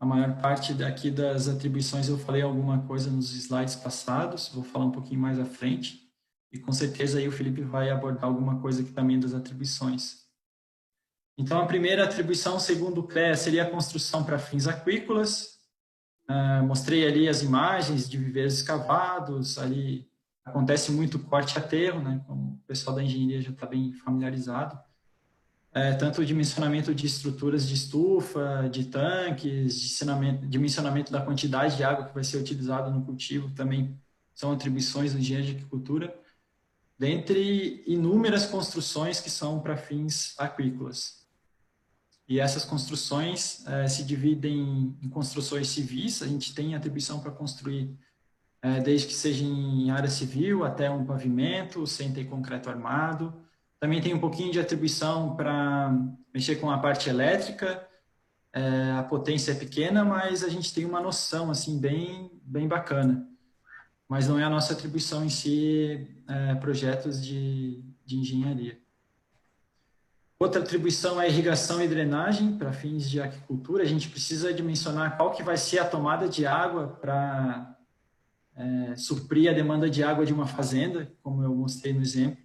a maior parte daqui das atribuições eu falei alguma coisa nos slides passados, vou falar um pouquinho mais à frente. e com certeza aí o Felipe vai abordar alguma coisa aqui também das atribuições. Então, a primeira atribuição, segundo o CREA, seria a construção para fins aquícolas. Mostrei ali as imagens de viveiros escavados, ali acontece muito corte e aterro, né, como o pessoal da engenharia já está bem familiarizado. Tanto o dimensionamento de estruturas de estufa, de tanques, dimensionamento da quantidade de água que vai ser utilizada no cultivo, também são atribuições do engenheiro de agricultura, dentre inúmeras construções que são para fins aquícolas. E essas construções se dividem em construções civis. A gente tem atribuição para construir, desde que seja em área civil, até um pavimento, sem ter concreto armado. Também tem um pouquinho de atribuição para mexer com a parte elétrica. A potência é pequena, mas a gente tem uma noção assim, bem bacana. Mas não é a nossa atribuição em si, projetos de engenharia. Outra atribuição é irrigação e drenagem para fins de aquicultura. A gente precisa dimensionar qual que vai ser a tomada de água para suprir a demanda de água de uma fazenda, como eu mostrei no exemplo.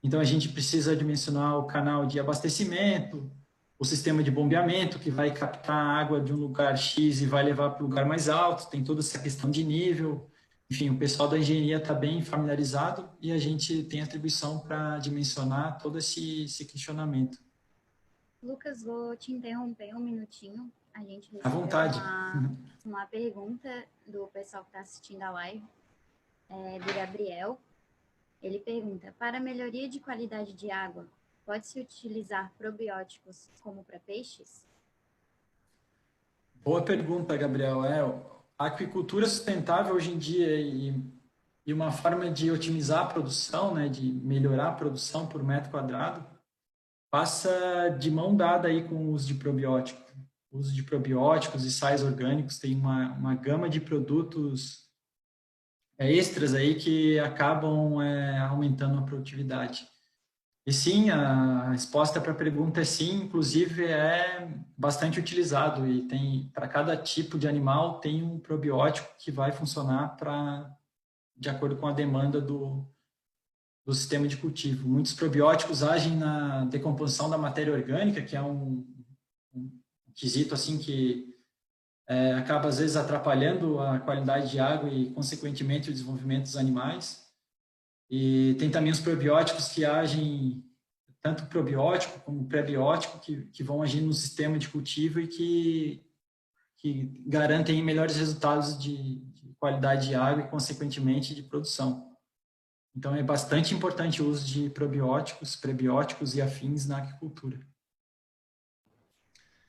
Então, a gente precisa dimensionar o canal de abastecimento, o sistema de bombeamento, que vai captar a água de um lugar X e vai levar para o lugar mais alto. Tem toda essa questão de nível. Enfim, o pessoal da engenharia está bem familiarizado e a gente tem atribuição para dimensionar todo esse questionamento. Lucas, vou te interromper um minutinho. A gente à vontade. Uma pergunta do pessoal que está assistindo a live, do Gabriel. Ele pergunta, para melhoria de qualidade de água, pode-se utilizar probióticos como para peixes? Boa pergunta, Gabriel. A aquicultura sustentável hoje em dia e uma forma de otimizar a produção, né, de melhorar a produção por metro quadrado, passa de mão dada aí com o uso de probióticos. O uso de probióticos e sais orgânicos tem uma gama de produtos extras aí que acabam aumentando a produtividade. E sim, a resposta para a pergunta é sim, inclusive é bastante utilizado e tem para cada tipo de animal tem um probiótico que vai funcionar de acordo com a demanda do sistema de cultivo. Muitos probióticos agem na decomposição da matéria orgânica, que é um quesito assim que acaba às vezes atrapalhando a qualidade de água e consequentemente o desenvolvimento dos animais. E tem também os probióticos que agem, tanto probiótico como prebiótico, que vão agir no sistema de cultivo e que garantem melhores resultados de qualidade de água e, consequentemente, de produção. Então, é bastante importante o uso de probióticos, prebióticos e afins na aquicultura.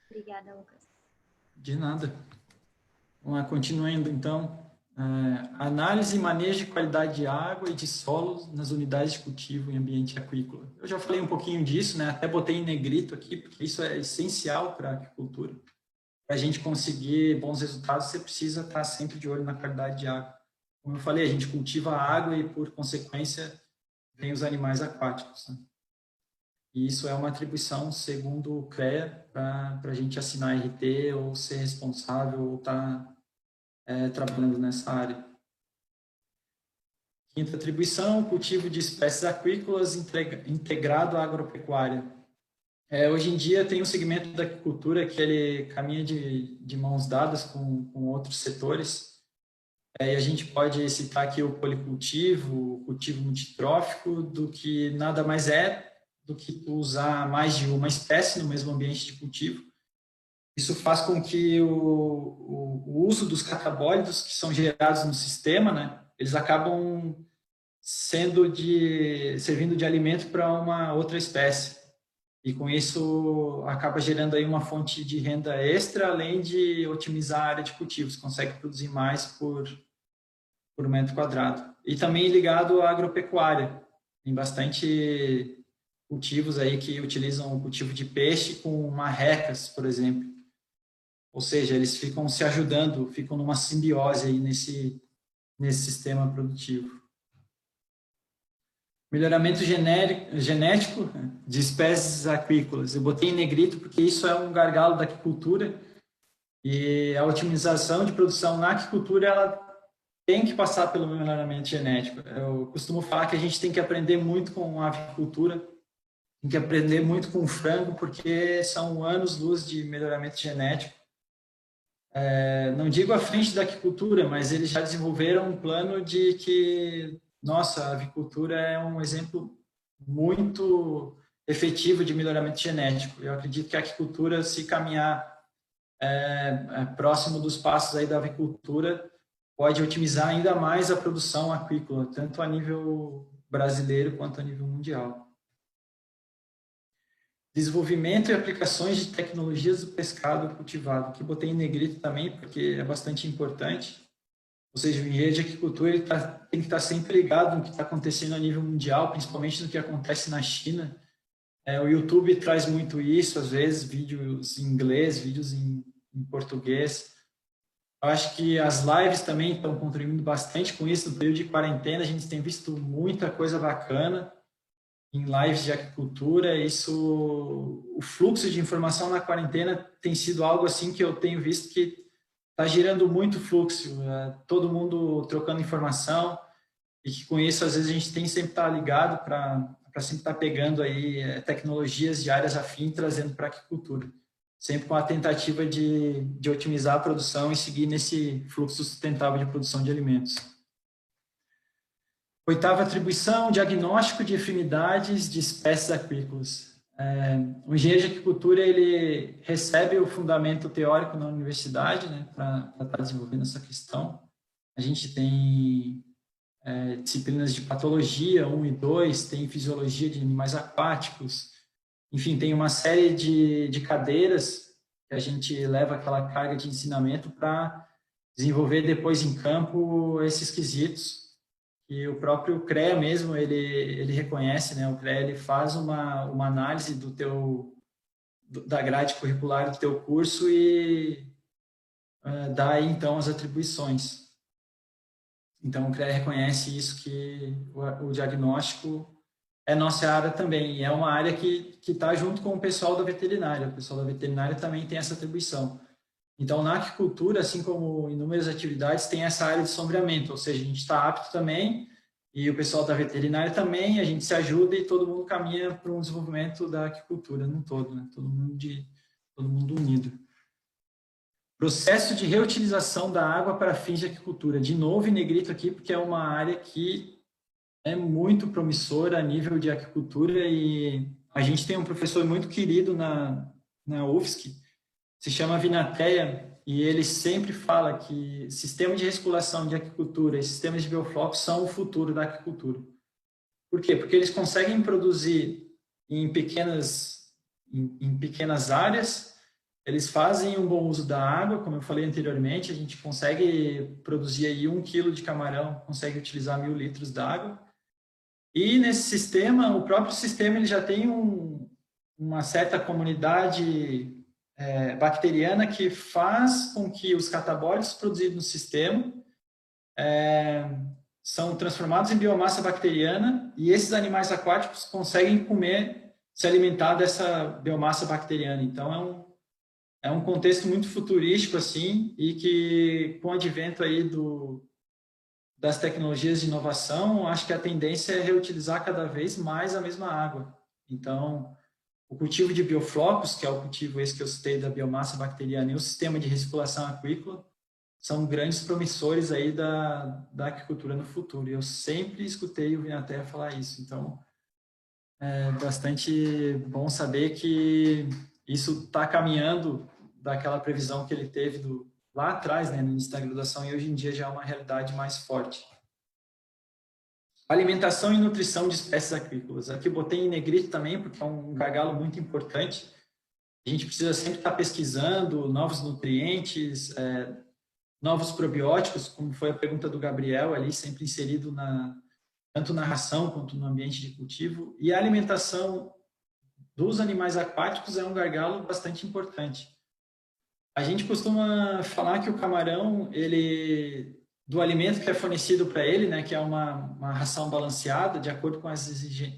Obrigada, Lucas. De nada. Vamos lá, continuando, então. Análise e manejo de qualidade de água e de solos nas unidades de cultivo em ambiente aquícola. Eu já falei um pouquinho disso, né? Até botei em negrito aqui, porque isso é essencial para a aquicultura. Para a gente conseguir bons resultados, você precisa estar sempre de olho na qualidade de água. Como eu falei, a gente cultiva a água e, por consequência, vem os animais aquáticos, né? E isso é uma atribuição, segundo o CREA, para a gente assinar RT ou ser responsável ou estar trabalhando nessa área. Quinta atribuição, cultivo de espécies aquícolas integrado à agropecuária. Hoje em dia tem um segmento da agricultura que ele caminha de mãos dadas com outros setores. E a gente pode citar aqui o policultivo, o cultivo multitrófico, do que nada mais do que tu usar mais de uma espécie no mesmo ambiente de cultivo. Isso faz com que o uso dos catabólitos que são gerados no sistema, né, eles acabam servindo de alimento para uma outra espécie. E com isso acaba gerando aí uma fonte de renda extra, além de otimizar a área de cultivos, consegue produzir mais por metro quadrado. E também ligado à agropecuária. Tem bastante cultivos aí que utilizam o cultivo de peixe com marrecas, por exemplo. Ou seja, eles ficam se ajudando, ficam numa simbiose aí nesse sistema produtivo. Melhoramento genético de espécies aquícolas. Eu botei em negrito porque isso é um gargalo da aquicultura e a otimização de produção na aquicultura ela tem que passar pelo melhoramento genético. Eu costumo falar que a gente tem que aprender muito com a avicultura, tem que aprender muito com o frango, porque são anos-luz de melhoramento genético. Não digo à frente da aquicultura, mas eles já desenvolveram um plano de que, nossa, a avicultura é um exemplo muito efetivo de melhoramento genético. Eu acredito que a aquicultura, se caminhar próximo dos passos aí da avicultura, pode otimizar ainda mais a produção aquícola, tanto a nível brasileiro quanto a nível mundial. Desenvolvimento e aplicações de tecnologias do pescado cultivado. Aqui botei em negrito também, porque é bastante importante. Ou seja, o engenheiro de aquicultura ele tem que estar sempre ligado no que está acontecendo a nível mundial, principalmente no que acontece na China. O YouTube traz muito isso, às vezes, vídeos em inglês, vídeos em português. Eu acho que as lives também estão contribuindo bastante com isso. No período de quarentena, a gente tem visto muita coisa bacana em lives de aquicultura. O fluxo de informação na quarentena tem sido algo assim que eu tenho visto que está gerando muito fluxo, todo mundo trocando informação, e que com isso, às vezes, a gente tem sempre estar ligado para sempre estar pegando aí tecnologias de áreas afins e trazendo para a aquicultura, sempre com a tentativa de otimizar a produção e seguir nesse fluxo sustentável de produção de alimentos. Oitava atribuição, diagnóstico de afinidades de espécies aquícolas. O engenheiro de aquicultura ele recebe o fundamento teórico na universidade, né, para estar desenvolvendo essa questão. A gente tem disciplinas de patologia 1 e 2, tem fisiologia de animais aquáticos, enfim, tem uma série de cadeiras que a gente leva aquela carga de ensinamento para desenvolver depois em campo esses quesitos. E o próprio CREA mesmo, ele reconhece, né? O CREA ele faz uma análise da grade curricular do teu curso e dá aí, então, as atribuições. Então, o CREA reconhece isso, que o diagnóstico é nossa área também, e é uma área que está junto com o pessoal da veterinária. O pessoal da veterinária também tem essa atribuição. Então, na aquicultura, assim como em inúmeras atividades, tem essa área de sombreamento, ou seja, a gente está apto também, e o pessoal da veterinária também, a gente se ajuda e todo mundo caminha para um desenvolvimento da aquicultura no todo, né? Todo mundo unido. Processo de reutilização da água para fins de aquicultura. De novo, em negrito aqui, porque é uma área que é muito promissora a nível de aquicultura, e a gente tem um professor muito querido na UFSC, se chama Vinateia, e ele sempre fala que sistema de recirculação de aquicultura e sistemas de bioflocos são o futuro da aquicultura. Por quê? Porque eles conseguem produzir em pequenas áreas, eles fazem um bom uso da água, como eu falei anteriormente, a gente consegue produzir aí 1 quilo de camarão, consegue utilizar 1000 litros d'água, e nesse sistema, o próprio sistema ele já tem uma certa comunidade bacteriana que faz com que os catabólitos produzidos no sistema são transformados em biomassa bacteriana, e esses animais aquáticos conseguem comer, se alimentar dessa biomassa bacteriana. Então, é um contexto muito futurístico, assim, e que, com o advento aí das tecnologias de inovação, acho que a tendência é reutilizar cada vez mais a mesma água. Então, o cultivo de bioflocos, que é o cultivo esse que eu citei da biomassa bacteriana, e o sistema de recirculação aquícola, são grandes promissores aí da aquicultura no futuro. E eu sempre escutei o Vinatea falar isso. Então, é bastante bom saber que isso está caminhando daquela previsão que ele teve lá atrás, né, no início da graduação, e hoje em dia já é uma realidade mais forte. Alimentação e nutrição de espécies aquícolas. Aqui eu botei em negrito também, porque é um gargalo muito importante. A gente precisa sempre estar pesquisando novos nutrientes, novos probióticos, como foi a pergunta do Gabriel ali, sempre inserido tanto na ração quanto no ambiente de cultivo. E a alimentação dos animais aquáticos é um gargalo bastante importante. A gente costuma falar que o camarão, do alimento que é fornecido para ele, né, que é uma ração balanceada, de acordo com as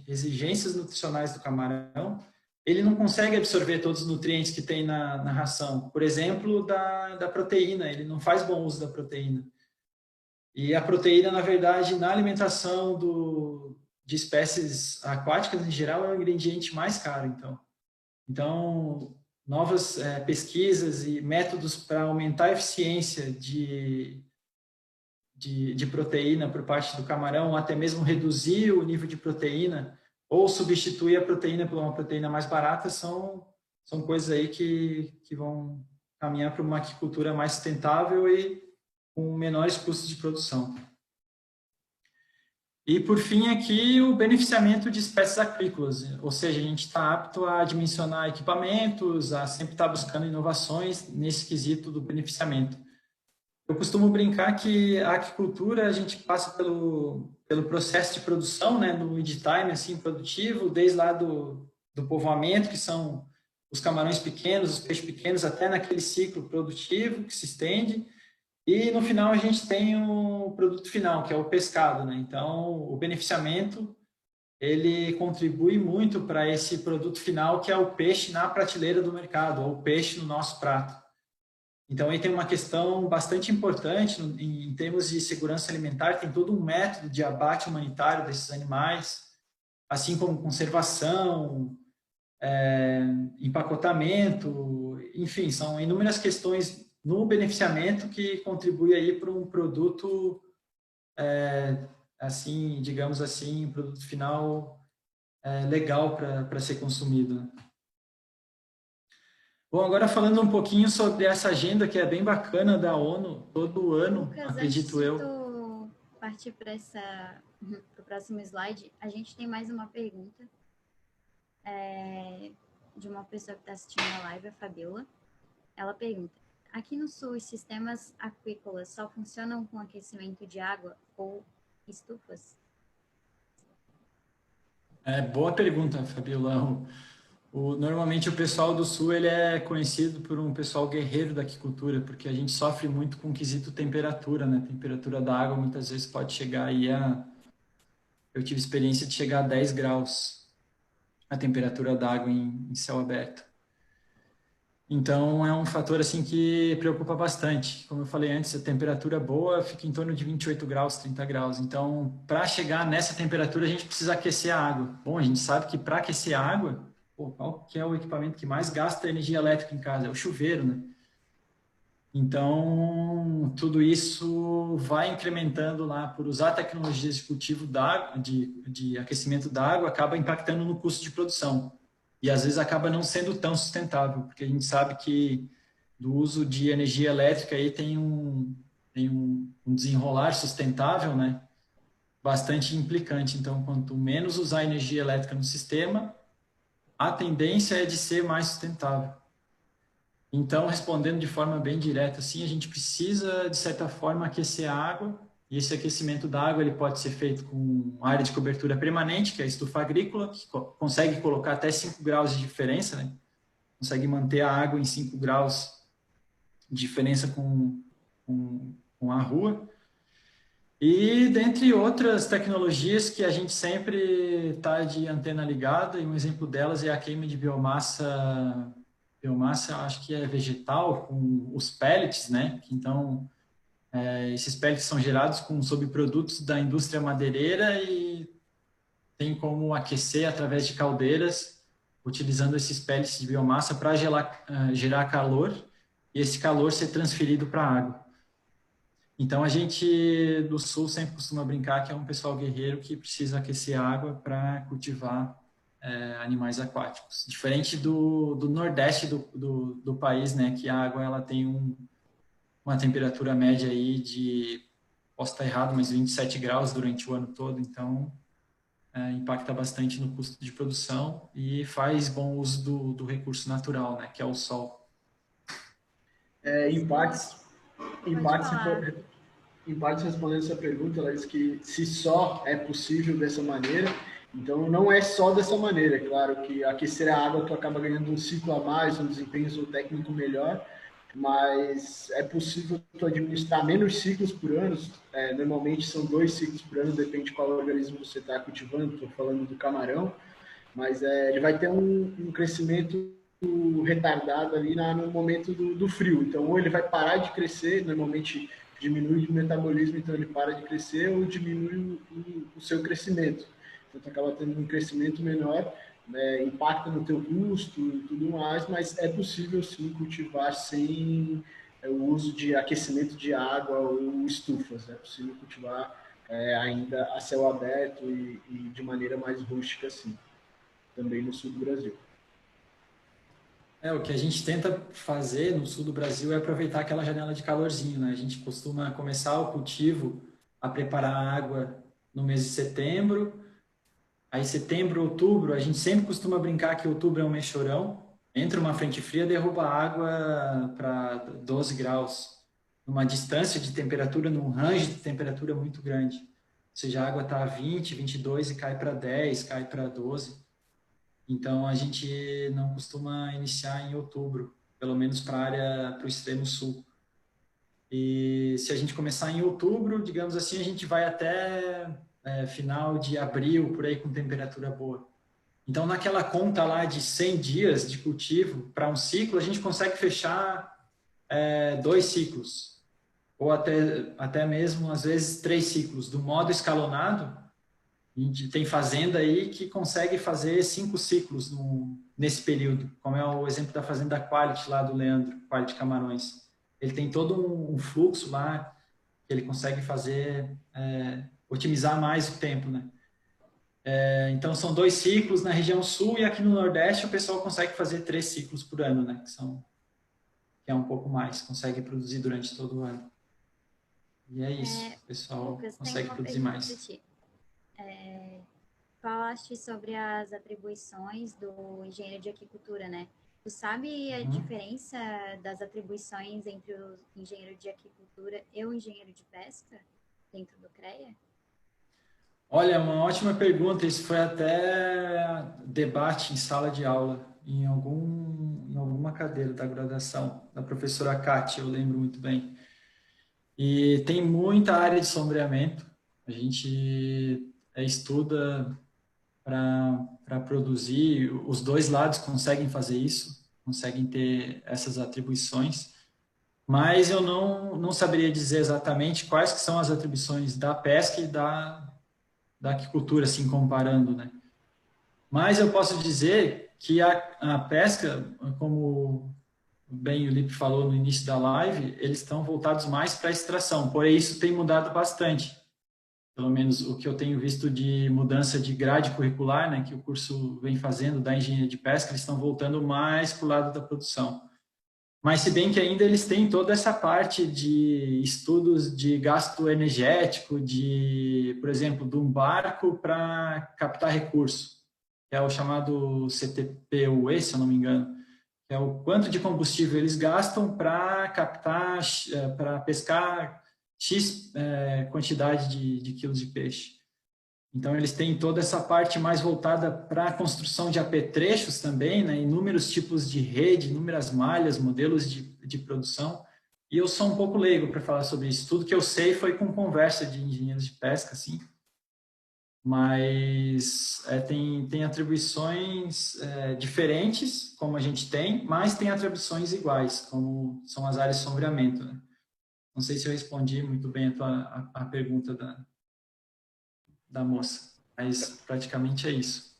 exigências nutricionais do camarão, ele não consegue absorver todos os nutrientes que tem na ração. Por exemplo, da proteína, ele não faz bom uso da proteína. E a proteína, na verdade, na alimentação de espécies aquáticas, em geral, é o ingrediente mais caro, então novas pesquisas e métodos para aumentar a eficiência de proteína por parte do camarão, ou até mesmo reduzir o nível de proteína, ou substituir a proteína por uma proteína mais barata, são coisas aí que vão caminhar para uma aquicultura mais sustentável e com menores custos de produção. E, por fim, aqui o beneficiamento de espécies agrícolas, ou seja, a gente está apto a dimensionar equipamentos, a sempre estar buscando inovações nesse quesito do beneficiamento. Eu costumo brincar que a aquicultura, a gente passa pelo processo de produção, né, do lead time assim, produtivo, desde lá do povoamento, que são os camarões pequenos, os peixes pequenos, até naquele ciclo produtivo que se estende. E no final a gente tem o produto final, que é o pescado, né? Então, o beneficiamento, ele contribui muito para esse produto final, que é o peixe na prateleira do mercado, ou o peixe no nosso prato. Então, aí tem uma questão bastante importante em termos de segurança alimentar, tem todo um método de abate humanitário desses animais, assim como conservação, empacotamento, enfim, são inúmeras questões no beneficiamento que contribui aí para um produto, assim, digamos assim, um produto final legal para ser consumido. Bom, agora falando um pouquinho sobre essa agenda que é bem bacana da ONU, todo ano, Lucas, acredito eu. antes de tu partir para o próximo slide, a gente tem mais uma pergunta de uma pessoa que está assistindo a live, a Fabiola. Ela pergunta: aqui no Sul, os sistemas aquícolas só funcionam com aquecimento de água ou estufas? Boa pergunta, Fabiola. Normalmente o pessoal do Sul ele é conhecido por um pessoal guerreiro da aquicultura, porque a gente sofre muito com o quesito temperatura, né? A temperatura da água muitas vezes pode chegar aí Eu tive experiência de chegar a 10 graus a temperatura da água em céu aberto. Então, é um fator assim que preocupa bastante. Como eu falei antes, a temperatura boa fica em torno de 28 graus, 30 graus. Então, para chegar nessa temperatura, a gente precisa aquecer a água. Bom, a gente sabe que para aquecer a água, qual que é o equipamento que mais gasta energia elétrica em casa? É o chuveiro, né? Então, tudo isso vai incrementando lá, por usar tecnologias de cultivo de aquecimento da água, acaba impactando no custo de produção. E às vezes acaba não sendo tão sustentável, porque a gente sabe que do uso de energia elétrica aí tem um desenrolar sustentável, né? Bastante implicante. Então, quanto menos usar energia elétrica no sistema, a tendência é de ser mais sustentável. Então, respondendo de forma bem direta, assim, a gente precisa, de certa forma, aquecer a água, e esse aquecimento da água ele pode ser feito com área de cobertura permanente, que é a estufa agrícola, que consegue colocar até 5 graus de diferença, né? Consegue manter a água em 5 graus de diferença com a rua. E dentre outras tecnologias que a gente sempre está de antena ligada, e um exemplo delas é a queima de biomassa, acho que é vegetal, com os pellets, né? Então, esses pellets são gerados com subprodutos da indústria madeireira e tem como aquecer através de caldeiras, utilizando esses pellets de biomassa para gerar calor e esse calor ser transferido para a água. Então, a gente do Sul sempre costuma brincar que é um pessoal guerreiro que precisa aquecer a água para cultivar animais aquáticos. Diferente do Nordeste do país, né, que a água ela tem uma temperatura média aí posso estar errado, mas 27 graus durante o ano todo, então impacta bastante no custo de produção e faz bom uso do recurso natural, né, que é o sol. Em partes, respondendo essa pergunta, ela diz que se só é possível dessa maneira, então não é só dessa maneira. É claro que aquecer a água tu acaba ganhando um ciclo a mais, um desempenho técnico melhor, mas é possível tu administrar menos ciclos por ano. Normalmente são 2 ciclos por ano, depende de qual organismo você está cultivando. Estou falando do camarão, mas ele vai ter um crescimento retardado ali no momento do frio. Então, ou ele vai parar de crescer, normalmente diminui o metabolismo, então ele para de crescer ou diminui o seu crescimento. Então, tu acaba tendo um crescimento menor, né, impacta no teu custo e tudo mais, mas é possível sim cultivar sem o uso de aquecimento de água ou estufas. É possível cultivar ainda a céu aberto e de maneira mais rústica, assim, também no sul do Brasil. O que a gente tenta fazer no sul do Brasil é aproveitar aquela janela de calorzinho, né? A gente costuma começar o cultivo a preparar a água no mês de setembro. Aí setembro, outubro, a gente sempre costuma brincar que outubro é um mês chorão. Entra uma frente fria, derruba a água para 12 graus, numa distância de temperatura, num range de temperatura muito grande. Ou seja, a água está a 20, 22 e cai para 10, cai para 12. Então, a gente não costuma iniciar em outubro, pelo menos para a área, para o extremo sul. E se a gente começar em outubro, digamos assim, a gente vai até final de abril, por aí, com temperatura boa. Então, naquela conta lá de 100 dias de cultivo para um ciclo, a gente consegue fechar 2 ciclos, ou até mesmo, às vezes, 3 ciclos. Do modo escalonado, a gente tem fazenda aí que consegue fazer 5 ciclos nesse período, como é o exemplo da fazenda Quality lá do Leandro, Quality Camarões. Ele tem todo um fluxo lá que ele consegue fazer, otimizar mais o tempo, né? Então são 2 ciclos na região sul e aqui no Nordeste o pessoal consegue fazer 3 ciclos por ano, né? Que é um pouco mais, consegue produzir durante todo o ano. E é isso, o pessoal Lucas, consegue produzir mais. Falaste sobre as atribuições do engenheiro de aquicultura, né? Tu sabe a diferença das atribuições entre o engenheiro de aquicultura e o engenheiro de pesca dentro do CREA? Olha, uma ótima pergunta. Isso foi até debate em sala de aula, em alguma cadeira da graduação, da professora Kátia, eu lembro muito bem. E tem muita área de sombreamento. A gente estuda para produzir, os dois lados conseguem fazer isso, conseguem ter essas atribuições, mas eu não saberia dizer exatamente quais que são as atribuições da pesca e da aquicultura, assim, comparando, né? Mas eu posso dizer que a pesca, como bem o Lipe falou no início da live, eles estão voltados mais para a extração, porém isso tem mudado bastante. Pelo menos o que eu tenho visto de mudança de grade curricular, né, que o curso vem fazendo da engenharia de pesca, eles estão voltando mais para o lado da produção. Mas se bem que ainda eles têm toda essa parte de estudos de gasto energético, por exemplo, de um barco para captar recurso, que é o chamado CTPUE, se eu não me engano, que é o quanto de combustível eles gastam para captar, para pescar X quantidade de quilos de peixe. Então, eles têm toda essa parte mais voltada para a construção de apetrechos também, né? Inúmeros tipos de rede, inúmeras malhas, modelos de produção. E eu sou um pouco leigo para falar sobre isso. Tudo que eu sei foi com conversa de engenheiros de pesca, assim. Mas tem atribuições diferentes, como a gente tem, mas tem atribuições iguais, como são as áreas de sombreamento, né? Não sei se eu respondi muito bem a pergunta da moça, mas praticamente é isso.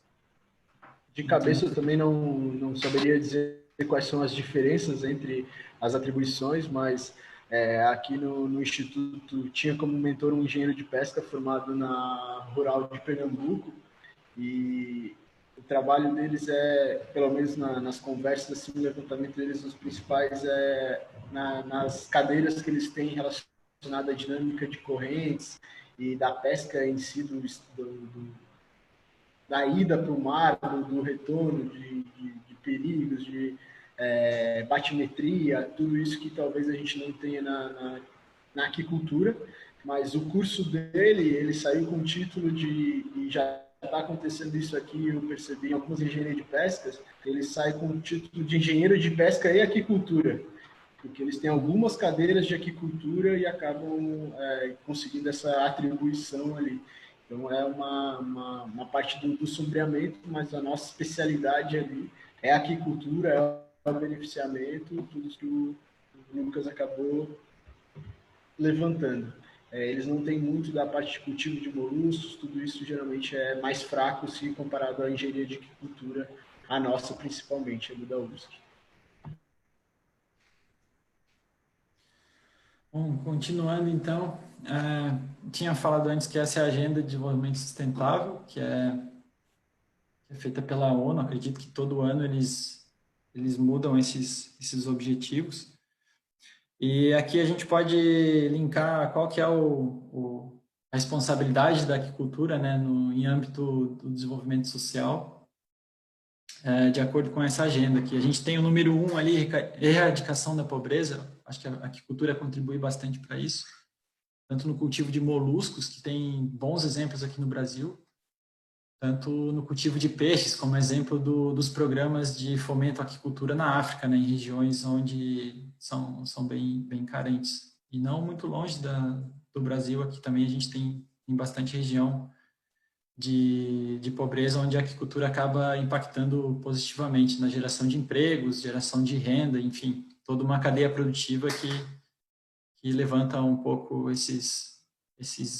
De cabeça eu também não saberia dizer quais são as diferenças entre as atribuições, mas aqui no Instituto tinha como mentor um engenheiro de pesca formado na Rural de Pernambuco, e o trabalho deles pelo menos nas conversas, assim, o levantamento deles, os principais nas cadeiras que eles têm relacionada à dinâmica de correntes e da pesca em si, da ida para o mar, do retorno, de perigos, de batimetria, tudo isso que talvez a gente não tenha na aquicultura, mas o curso dele, ele saiu com o título e já está acontecendo isso aqui, eu percebi em algumas engenharias de pescas, ele sai com o título de engenheiro de pesca e aquicultura, porque eles têm algumas cadeiras de aquicultura e acabam conseguindo essa atribuição ali. Então, é uma parte do sombreamento, mas a nossa especialidade ali é a aquicultura, é o beneficiamento, tudo isso que o Lucas acabou levantando. Eles não têm muito da parte de cultivo de moluscos, tudo isso geralmente é mais fraco se comparado à engenharia de aquicultura, a nossa principalmente, a da USP. Bom, continuando então, tinha falado antes que essa é a Agenda de Desenvolvimento Sustentável, que é feita pela ONU. Acredito que todo ano eles mudam esses objetivos. E aqui a gente pode linkar qual que é a responsabilidade da aquicultura, né, em âmbito do desenvolvimento social, de acordo com essa agenda aqui. A gente tem o número 1 ali, erradicação da pobreza. Acho que a aquicultura contribui bastante para isso, tanto no cultivo de moluscos, que tem bons exemplos aqui no Brasil, tanto no cultivo de peixes, como exemplo dos programas de fomento à aquicultura na África, né, em regiões onde são bem carentes. E não muito longe do Brasil, aqui também a gente tem bastante região de pobreza, onde a aquicultura acaba impactando positivamente na geração de empregos, geração de renda, enfim, toda uma cadeia produtiva que levanta um pouco esses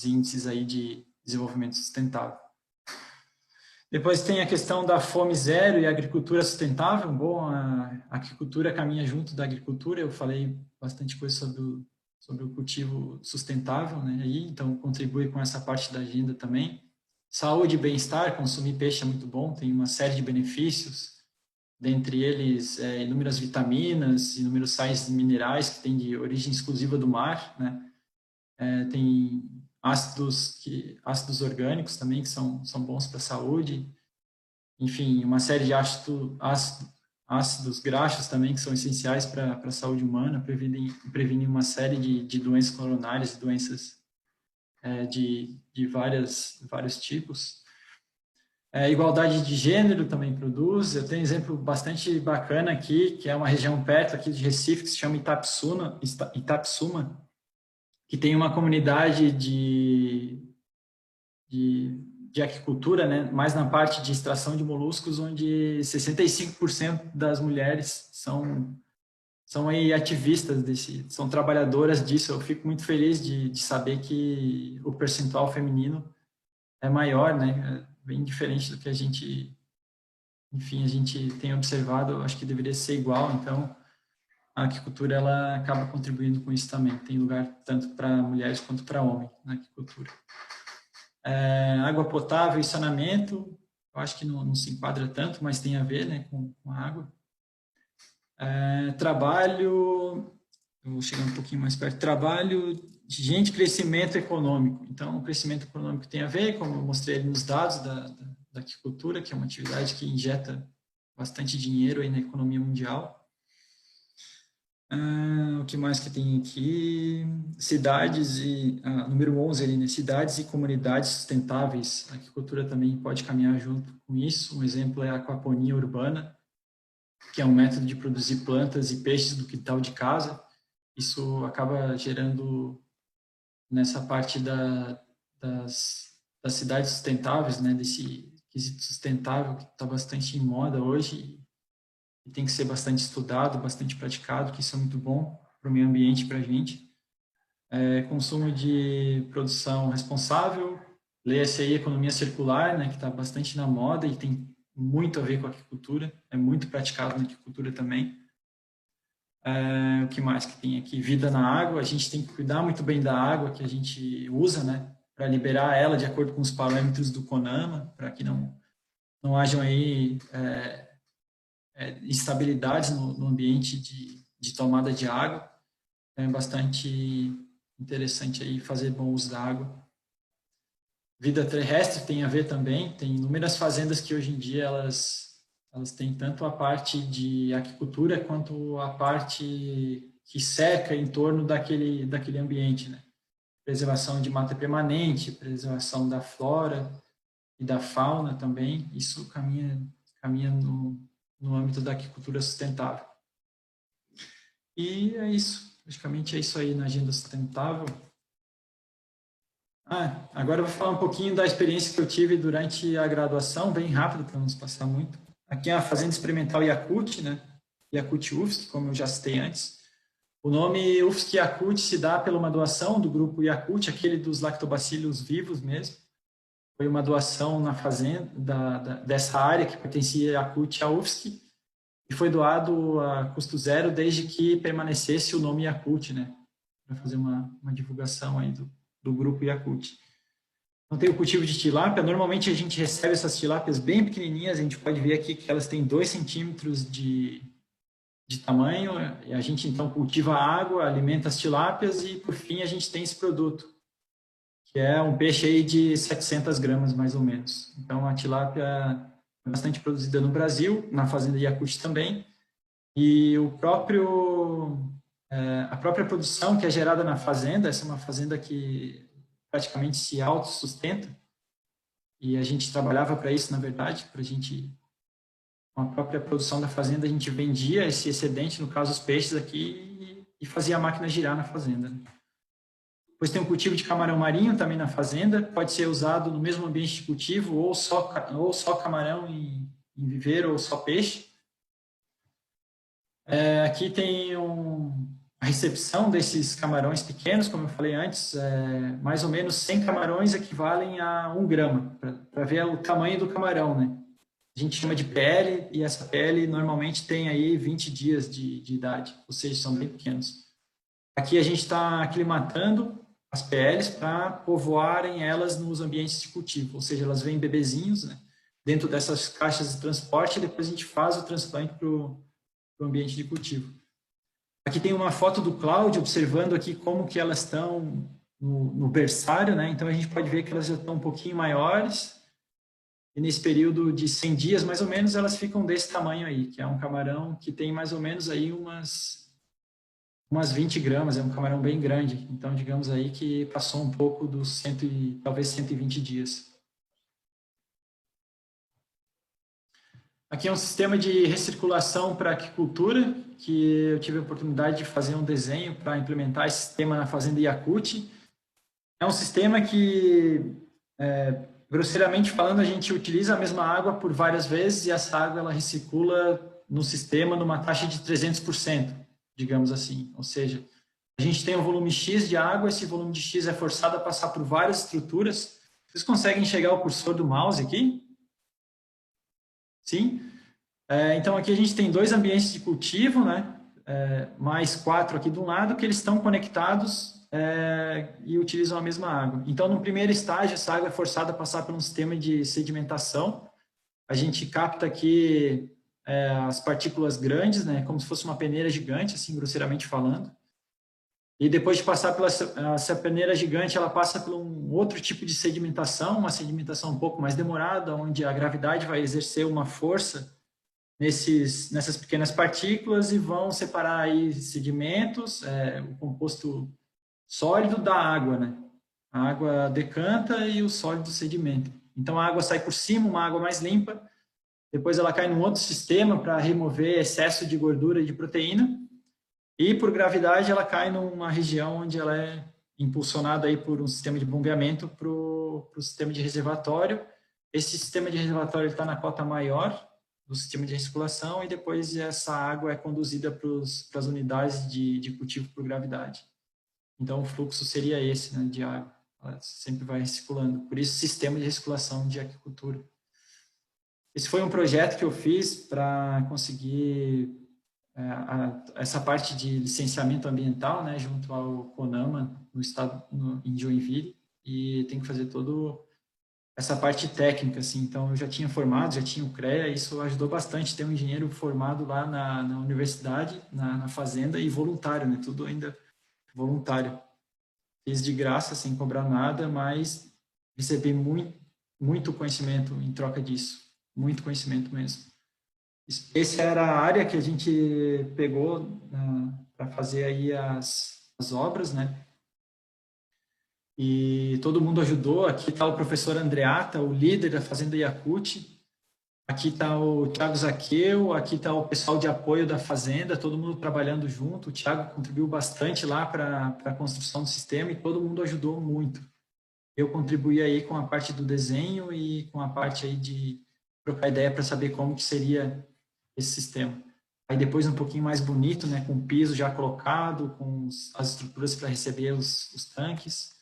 índices aí de desenvolvimento sustentável. Depois tem a questão da fome zero e a agricultura sustentável. Bom, a aquicultura caminha junto da agricultura. Eu falei bastante coisa sobre o cultivo sustentável, né? Aí, então, contribui com essa parte da agenda também. Saúde e bem-estar, consumir peixe é muito bom, tem uma série de benefícios, dentre eles inúmeras vitaminas, inúmeros sais minerais que têm de origem exclusiva do mar, né? Tem ácidos orgânicos também, que são bons para a saúde. Enfim, uma série de ácidos graxos também, que são essenciais para a saúde humana, previnem uma série de doenças coronárias e doenças de vários tipos. Igualdade de gênero também produz. Eu tenho um exemplo bastante bacana aqui, que é uma região perto aqui de Recife, que se chama Itapsuma, que tem uma comunidade de aquicultura, né, mais na parte de extração de moluscos, onde 65% das mulheres são aí ativistas são trabalhadoras disso. Eu fico muito feliz de saber que o percentual feminino é maior, né, bem diferente do que a gente tem observado. Acho que deveria ser igual. Então, a aquicultura ela acaba contribuindo com isso também. Tem lugar tanto para mulheres quanto para homens na aquicultura. Água potável e saneamento, eu acho que não se enquadra tanto, mas tem a ver, né, com a água. Trabalho, eu vou chegar um pouquinho mais perto. Trabalho, gente, crescimento econômico. Então, o crescimento econômico tem a ver, como eu mostrei ali nos dados da aquicultura, que é uma atividade que injeta bastante dinheiro aí na economia mundial. O que mais que tem aqui? Cidades número 11 ali, né? Cidades e comunidades sustentáveis. A aquicultura também pode caminhar junto com isso. Um exemplo é a aquaponia urbana, que é um método de produzir plantas e peixes do quintal de casa. Isso acaba gerando nessa parte das cidades sustentáveis, né? Desse quesito sustentável que está bastante em moda hoje e tem que ser bastante estudado, bastante praticado, que isso é muito bom para o meio ambiente e para a gente. Consumo de produção responsável, leia-se aí economia circular, né, que está bastante na moda e tem muito a ver com a aquicultura, é muito praticado na aquicultura também. O que mais que tem aqui? Vida na água, a gente tem que cuidar muito bem da água que a gente usa, né, para liberar ela de acordo com os parâmetros do CONAMA, para que não hajam aí instabilidades no ambiente de tomada de água. É bastante interessante aí fazer bom uso da água. Vida terrestre tem a ver também, tem inúmeras fazendas que hoje em dia elas têm tanto a parte de aquicultura quanto a parte que cerca em torno daquele ambiente, né? Preservação de mata permanente, preservação da flora e da fauna também, isso caminha no âmbito da aquicultura sustentável. E é isso, praticamente é isso aí na agenda sustentável. Agora eu vou falar um pouquinho da experiência que eu tive durante a graduação, bem rápido, para não nos passar muito. Aqui é a Fazenda Experimental Yakult, né? Yakult UFSC, como eu já citei antes. O nome UFSC Yakut se dá pela uma doação do grupo Yakut, aquele dos lactobacilos vivos mesmo. Foi uma doação na fazenda dessa área que pertencia a Yakut à UFSC e foi doado a custo zero desde que permanecesse o nome Yakut, né? Para fazer uma divulgação aí do grupo Yakut. Então tem o cultivo de tilápia. Normalmente a gente recebe essas tilápias bem pequenininhas. A gente pode ver aqui que elas têm 2 centímetros de tamanho. E a gente então cultiva a água, alimenta as tilápias e por fim a gente tem esse produto, que é um peixe aí de 700 gramas mais ou menos. Então a tilápia é bastante produzida no Brasil, na fazenda Yakut também. E a própria produção que é gerada na fazenda, essa é uma fazenda que praticamente se autossustenta, e a gente trabalhava para isso, na verdade, para a gente, com a própria produção da fazenda, a gente vendia esse excedente, no caso os peixes aqui, e fazia a máquina girar na fazenda. Depois tem o cultivo de camarão marinho também na fazenda, pode ser usado no mesmo ambiente de cultivo, ou só camarão em viveiro, ou só peixe. Aqui tem a recepção desses camarões pequenos, como eu falei antes, mais ou menos 100 camarões equivalem a 1 grama, para ver o tamanho do camarão, né? A gente chama de PL, e essa PL normalmente tem aí 20 dias de idade, ou seja, são bem pequenos. Aqui a gente está aclimatando as PLs para povoarem elas nos ambientes de cultivo, ou seja, elas vêm bebezinhos, né, dentro dessas caixas de transporte, e depois a gente faz o transplante para o ambiente de cultivo. Aqui tem uma foto do Cláudio, observando aqui como que elas estão no berçário, né? Então a gente pode ver que elas já estão um pouquinho maiores, e nesse período de 100 dias, mais ou menos, elas ficam desse tamanho aí, que é um camarão que tem mais ou menos aí umas 20 gramas, é um camarão bem grande. Então, digamos aí que passou um pouco dos talvez 120 dias. Aqui é um sistema de recirculação para aquicultura, que eu tive a oportunidade de fazer um desenho para implementar esse sistema na fazenda Yakut. É um sistema que, grosseiramente falando, a gente utiliza a mesma água por várias vezes e essa água ela recircula no sistema numa taxa de 300%, digamos assim. Ou seja, a gente tem um volume X de água, esse volume de X é forçado a passar por várias estruturas. Vocês conseguem enxergar o cursor do mouse aqui? Sim? Então, aqui a gente tem 2 ambientes de cultivo, né? Mais 4 aqui do lado, que eles estão conectados e utilizam a mesma água. Então, no primeiro estágio, essa água é forçada a passar por um sistema de sedimentação. A gente capta aqui as partículas grandes, né? Como se fosse uma peneira gigante, assim, grosseiramente falando. E depois de passar pela essa peneira gigante, ela passa por um outro tipo de sedimentação, uma sedimentação um pouco mais demorada, onde a gravidade vai exercer uma força nessas pequenas partículas e vão separar aí sedimentos, o composto sólido da água, né? A água decanta e o sólido sedimenta. Então a água sai por cima, uma água mais limpa, depois ela cai num outro sistema para remover excesso de gordura e de proteína, e por gravidade ela cai numa região onde ela é impulsionada aí por um sistema de bombeamento para o sistema de reservatório. Esse sistema de reservatório está na cota maior do sistema de recirculação e depois essa água é conduzida para as unidades de cultivo por gravidade. Então o fluxo seria esse, né, de água. Ela sempre vai recirculando. Por isso, sistema de recirculação de aquicultura. Esse foi um projeto que eu fiz para conseguir essa parte de licenciamento ambiental, né, junto ao CONAMA, no estado, em Joinville, e tem que fazer toda essa parte técnica, assim. Então, eu já tinha formado, já tinha o CREA, isso ajudou bastante ter um engenheiro formado lá na universidade, na fazenda, e voluntário, né, tudo ainda voluntário. Fiz de graça, sem cobrar nada, mas recebi muito conhecimento em troca disso, muito conhecimento mesmo. Essa era a área que a gente pegou para fazer aí as obras, né? E todo mundo ajudou. Aqui está o professor Andreata, o líder da Fazenda Yakut. Aqui está o Thiago Zaqueu, aqui está o pessoal de apoio da Fazenda, todo mundo trabalhando junto. O Thiago contribuiu bastante lá para a construção do sistema e todo mundo ajudou muito. Eu contribuí aí com a parte do desenho e com a parte aí de trocar ideia para saber como que seria esse sistema. aí depois um pouquinho mais bonito, né, com o piso já colocado, com as estruturas para receber os tanques,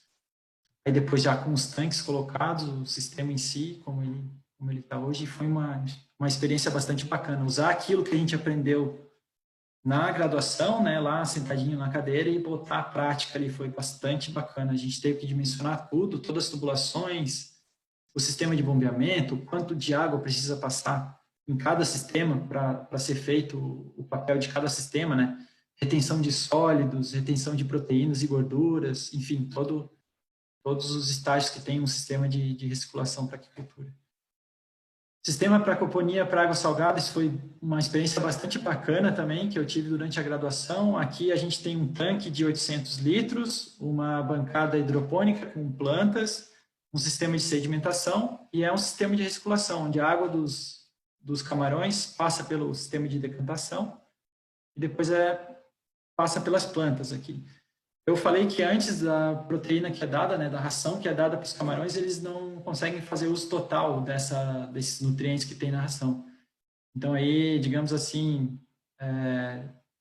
aí depois já com os tanques colocados, o sistema em si, como ele está hoje, foi uma experiência bastante bacana. Usar aquilo que a gente aprendeu na graduação, né, lá sentadinho na cadeira, e botar a prática ali, foi bastante bacana. A gente teve que dimensionar tudo, todas as tubulações, o sistema de bombeamento, quanto de água precisa passar em cada sistema para ser feito o papel de cada sistema, né? Retenção de sólidos, retenção de proteínas e gorduras, enfim, todos os estágios que tem um sistema de recirculação para aquicultura. Sistema para aquaponia para água salgada, isso foi uma experiência bastante bacana também, que eu tive durante a graduação. Aqui a gente tem um tanque de 800 litros, uma bancada hidropônica com plantas, um sistema de sedimentação e é um sistema de recirculação, onde a água dos camarões passa pelo sistema de decantação e depois passa pelas plantas aqui. Eu falei que antes da proteína que é dada, né, da ração que é dada para os camarões, eles não conseguem fazer uso total desses nutrientes que tem na ração. Então, aí, digamos assim,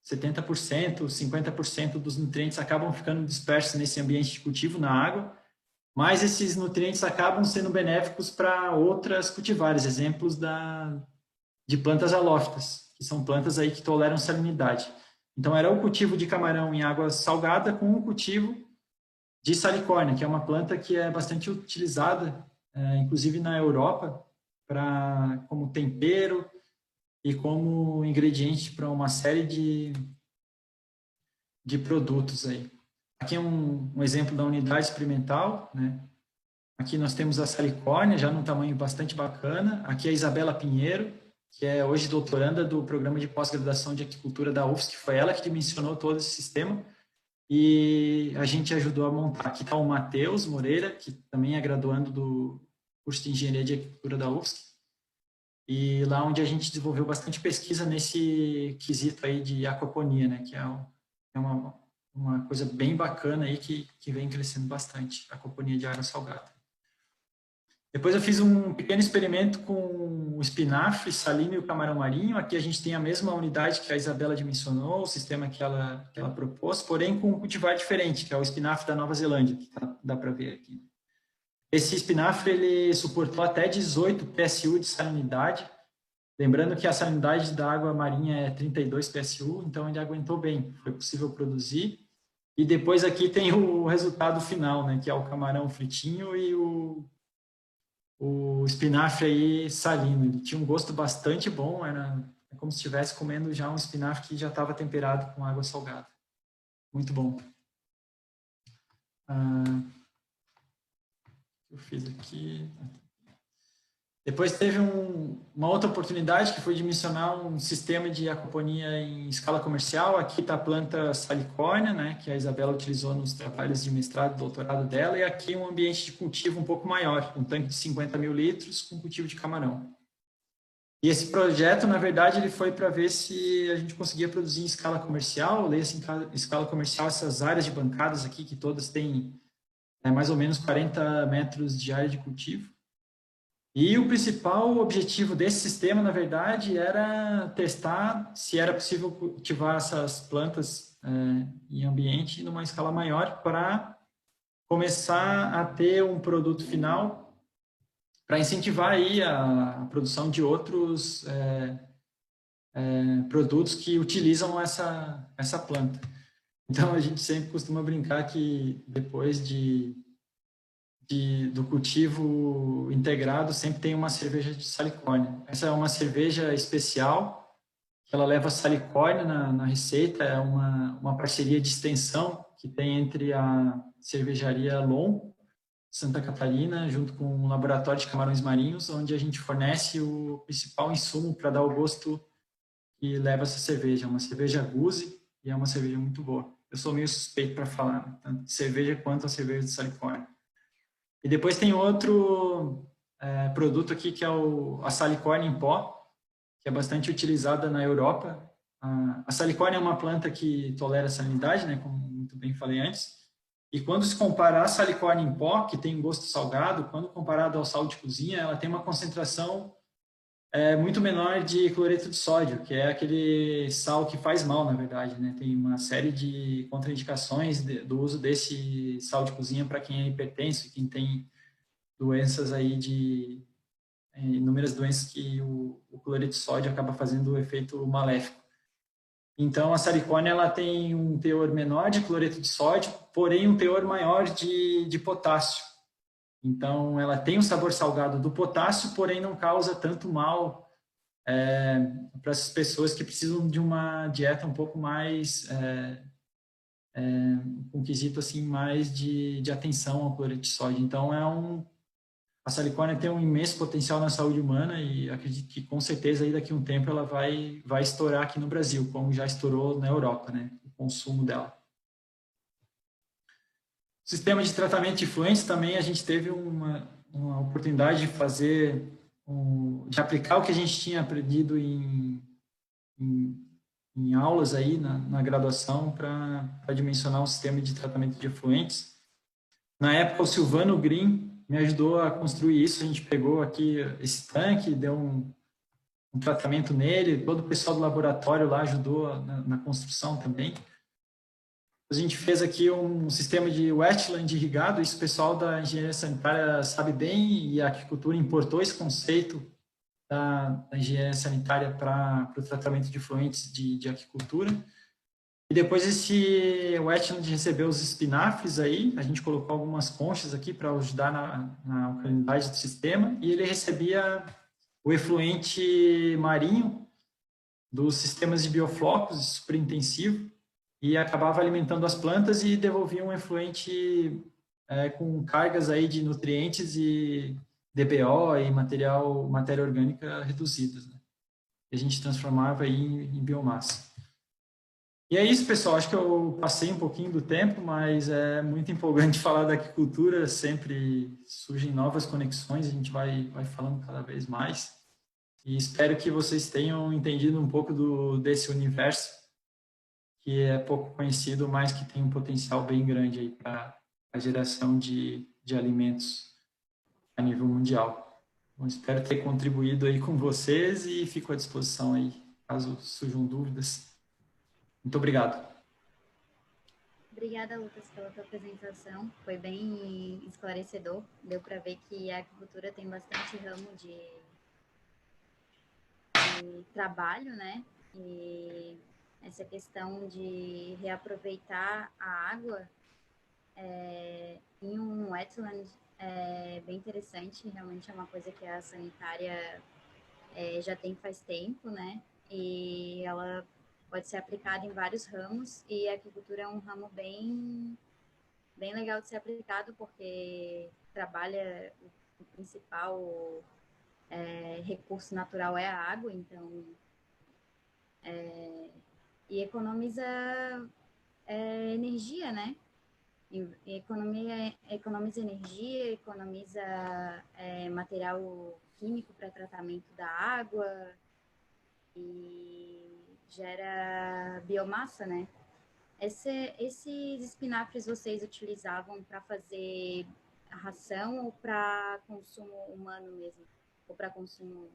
70%, 50% dos nutrientes acabam ficando dispersos nesse ambiente de cultivo, na água, mas esses nutrientes acabam sendo benéficos para outras cultivares, exemplos de plantas halófitas, que são plantas aí que toleram salinidade. Então, era o cultivo de camarão em água salgada com o cultivo de salicórnia, que é uma planta que é bastante utilizada, inclusive na Europa, como tempero e como ingrediente para uma série de produtos aí. Aqui é um exemplo da unidade experimental, né? Aqui nós temos a salicórnia, já num tamanho bastante bacana. Aqui a Isabela Pinheiro, que é hoje doutoranda do programa de pós-graduação de aquicultura da UFSC, que foi ela que dimensionou todo esse sistema, e a gente ajudou a montar. Aqui está o Matheus Moreira, que também é graduando do curso de engenharia de aquicultura da UFSC, e lá onde a gente desenvolveu bastante pesquisa nesse quesito aí de aquaponia, né, que é uma coisa bem bacana aí que vem crescendo bastante, a aquaponia de água salgada. Depois eu fiz um pequeno experimento com o espinafre, salino e o camarão marinho. Aqui a gente tem a mesma unidade que a Isabela dimensionou, o sistema que ela propôs, porém com um cultivar diferente, que é o espinafre da Nova Zelândia, que dá para ver aqui. Esse espinafre ele suportou até 18 PSU de salinidade, lembrando que a salinidade da água marinha é 32 PSU, então ele aguentou bem, foi possível produzir. E depois aqui tem o resultado final, né, que é o camarão fritinho e o espinafre aí salino. Ele tinha um gosto bastante bom, era como se estivesse comendo já um espinafre que já estava temperado com água salgada. Muito bom. Eu fiz aqui. Depois teve uma outra oportunidade que foi dimensionar um sistema de aquaponia em escala comercial. Aqui está a planta salicórnia, né, que a Isabela utilizou nos trabalhos de mestrado e doutorado dela, e aqui um ambiente de cultivo um pouco maior, um tanque de 50 mil litros com cultivo de camarão. E esse projeto, na verdade, ele foi para ver se a gente conseguia produzir em escala comercial. Leia-se em escala comercial essas áreas de bancadas aqui, que todas têm mais ou menos 40 metros de área de cultivo. E o principal objetivo desse sistema, na verdade, era testar se era possível cultivar essas plantas em ambiente numa escala maior para começar a ter um produto final para incentivar aí a produção de outros produtos que utilizam essa planta. Então, a gente sempre costuma brincar que depois do cultivo integrado, sempre tem uma cerveja de salicórnia. Essa é uma cerveja especial, que ela leva salicórnia na receita, é uma parceria de extensão que tem entre a cervejaria Lom, Santa Catarina, junto com o Laboratório de Camarões Marinhos, onde a gente fornece o principal insumo para dar o gosto que leva essa cerveja. É uma cerveja Guzi e é uma cerveja muito boa. Eu sou meio suspeito para falar, né? Tanto de cerveja quanto a cerveja de salicórnia. E depois tem outro produto aqui, que é a salicórnia em pó, que é bastante utilizada na Europa. A salicórnia é uma planta que tolera salinidade, né, como muito bem falei antes. E quando se compara a salicórnia em pó, que tem um gosto salgado, quando comparado ao sal de cozinha, ela tem uma concentração é muito menor de cloreto de sódio, que é aquele sal que faz mal, na verdade, né? Tem uma série de contraindicações do uso desse sal de cozinha para quem é hipertenso, quem tem doenças aí inúmeras doenças que o cloreto de sódio acaba fazendo o efeito maléfico. Então, a salicónia ela tem um teor menor de cloreto de sódio, porém um teor maior de potássio. Então, ela tem um sabor salgado do potássio, porém não causa tanto mal para essas pessoas que precisam de uma dieta um pouco mais, um quesito assim, mais de atenção ao cloreto de sódio. Então, a salicónia tem um imenso potencial na saúde humana e acredito que com certeza aí daqui a um tempo ela vai estourar aqui no Brasil, como já estourou na Europa, né? O consumo dela. Sistema de tratamento de efluentes também a gente teve uma oportunidade de fazer, de aplicar o que a gente tinha aprendido em aulas aí na graduação para dimensionar um sistema de tratamento de efluentes. Na época, o Silvano Green me ajudou a construir isso. A gente pegou aqui esse tanque, deu um tratamento nele, todo o pessoal do laboratório lá ajudou na construção também. A gente fez aqui um sistema de wetland irrigado, isso o pessoal da engenharia sanitária sabe bem, e a aquicultura importou esse conceito da engenharia sanitária para o tratamento de efluentes de aquicultura. E depois esse wetland recebeu os espinafres aí, a gente colocou algumas conchas aqui para ajudar na alcalinidade do sistema, e ele recebia o efluente marinho dos sistemas de bioflocos, super intensivo, e acabava alimentando as plantas e devolvia um efluente com cargas aí de nutrientes e DBO e matéria orgânica reduzidas, né? E a gente transformava aí em biomassa. E é isso, pessoal. Acho que eu passei um pouquinho do tempo, mas é muito empolgante falar da aquicultura. Sempre surgem novas conexões, a gente vai falando cada vez mais. E espero que vocês tenham entendido um pouco desse universo, que é pouco conhecido, mas que tem um potencial bem grande aí para a geração de alimentos a nível mundial. Bom, espero ter contribuído aí com vocês e fico à disposição aí, caso surjam dúvidas. Muito obrigado. Obrigada, Lucas, pela tua apresentação. Foi bem esclarecedor. Deu para ver que a agricultura tem bastante ramo de trabalho, né? E essa questão de reaproveitar a água em um wetland é bem interessante. Realmente é uma coisa que a sanitária já tem faz tempo, né? E ela pode ser aplicada em vários ramos, e a agricultura é um ramo bem legal de ser aplicado, porque trabalha o principal recurso natural é a água, então e economiza energia, né? Economiza energia, economiza material químico para tratamento da água e gera biomassa, né? Esses espinafres vocês utilizavam para fazer a ração ou para consumo humano mesmo? Ou para consumo...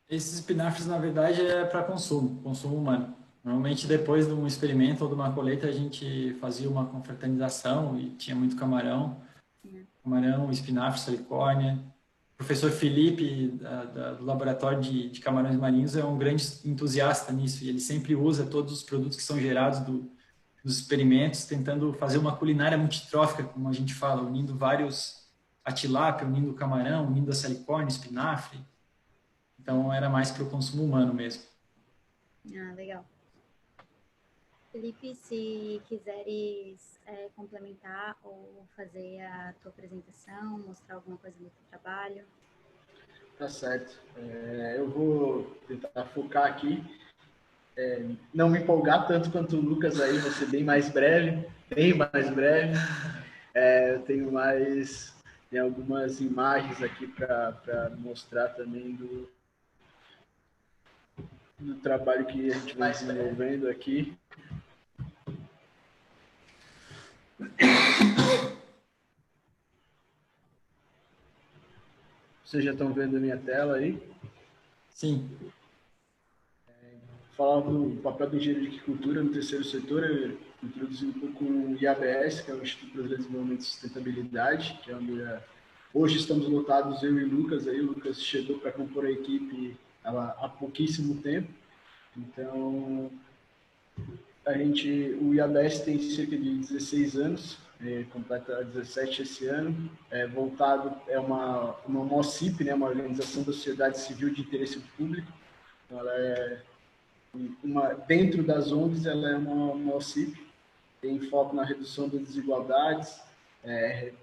Esses espinafres, na verdade, é para consumo humano. Normalmente, depois de um experimento ou de uma colheita, a gente fazia uma confraternização e tinha muito camarão. Camarão, espinafre, salicórnia. O professor Felipe, do Laboratório de Camarões Marinhos, é um grande entusiasta nisso, e ele sempre usa todos os produtos que são gerados dos experimentos, tentando fazer uma culinária multitrófica, como a gente fala, unindo a tilápia, unindo o camarão, unindo a salicórnia, espinafre. Então, era mais para o consumo humano mesmo. Ah, legal. Felipe, se quiseres complementar ou fazer a tua apresentação, mostrar alguma coisa do teu trabalho. Tá certo. Eu vou tentar focar aqui. Não me empolgar tanto quanto o Lucas aí, vou ser bem mais breve. Eu tenho tem algumas imagens aqui para mostrar também do trabalho que a gente vai desenvolvendo aqui. Vocês já estão vendo a minha tela aí? Sim. Falar do papel do engenheiro de agricultura no terceiro setor, eu introduzi um pouco o IABS, que é o Instituto Brasileiro de Desenvolvimento e Sustentabilidade, que é onde hoje estamos lotados, eu e o Lucas. Aí o Lucas chegou para compor a equipe há pouquíssimo tempo. Então, o IABS tem cerca de 16 anos, completa 17 esse ano, é uma MOCIP, né, uma organização da sociedade civil de interesse público. Então, ela é dentro das ONGs, ela é uma OCIP, tem foco na redução das desigualdades,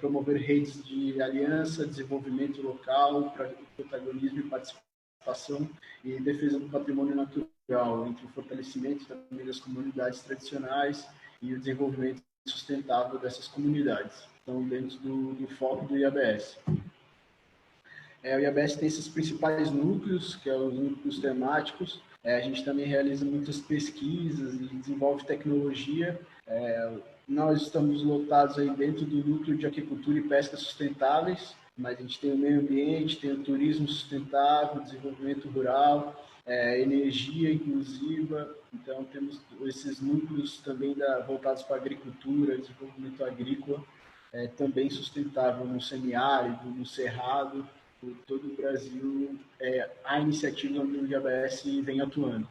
promover redes de aliança, desenvolvimento local, protagonismo e participação e defesa do patrimônio natural, entre o fortalecimento também das comunidades tradicionais e o desenvolvimento sustentável dessas comunidades. Então, dentro do foco do IABS. O IABS tem esses principais núcleos, que são os núcleos temáticos. A gente também realiza muitas pesquisas e desenvolve tecnologia. Nós estamos lotados aí dentro do núcleo de aquicultura e pesca sustentáveis, mas a gente tem o meio ambiente, tem o turismo sustentável, desenvolvimento rural, energia inclusiva. Então, temos esses núcleos também voltados para a agricultura, desenvolvimento agrícola, também sustentável no semiárido, no cerrado, por todo o Brasil, a iniciativa do IABS vem atuando.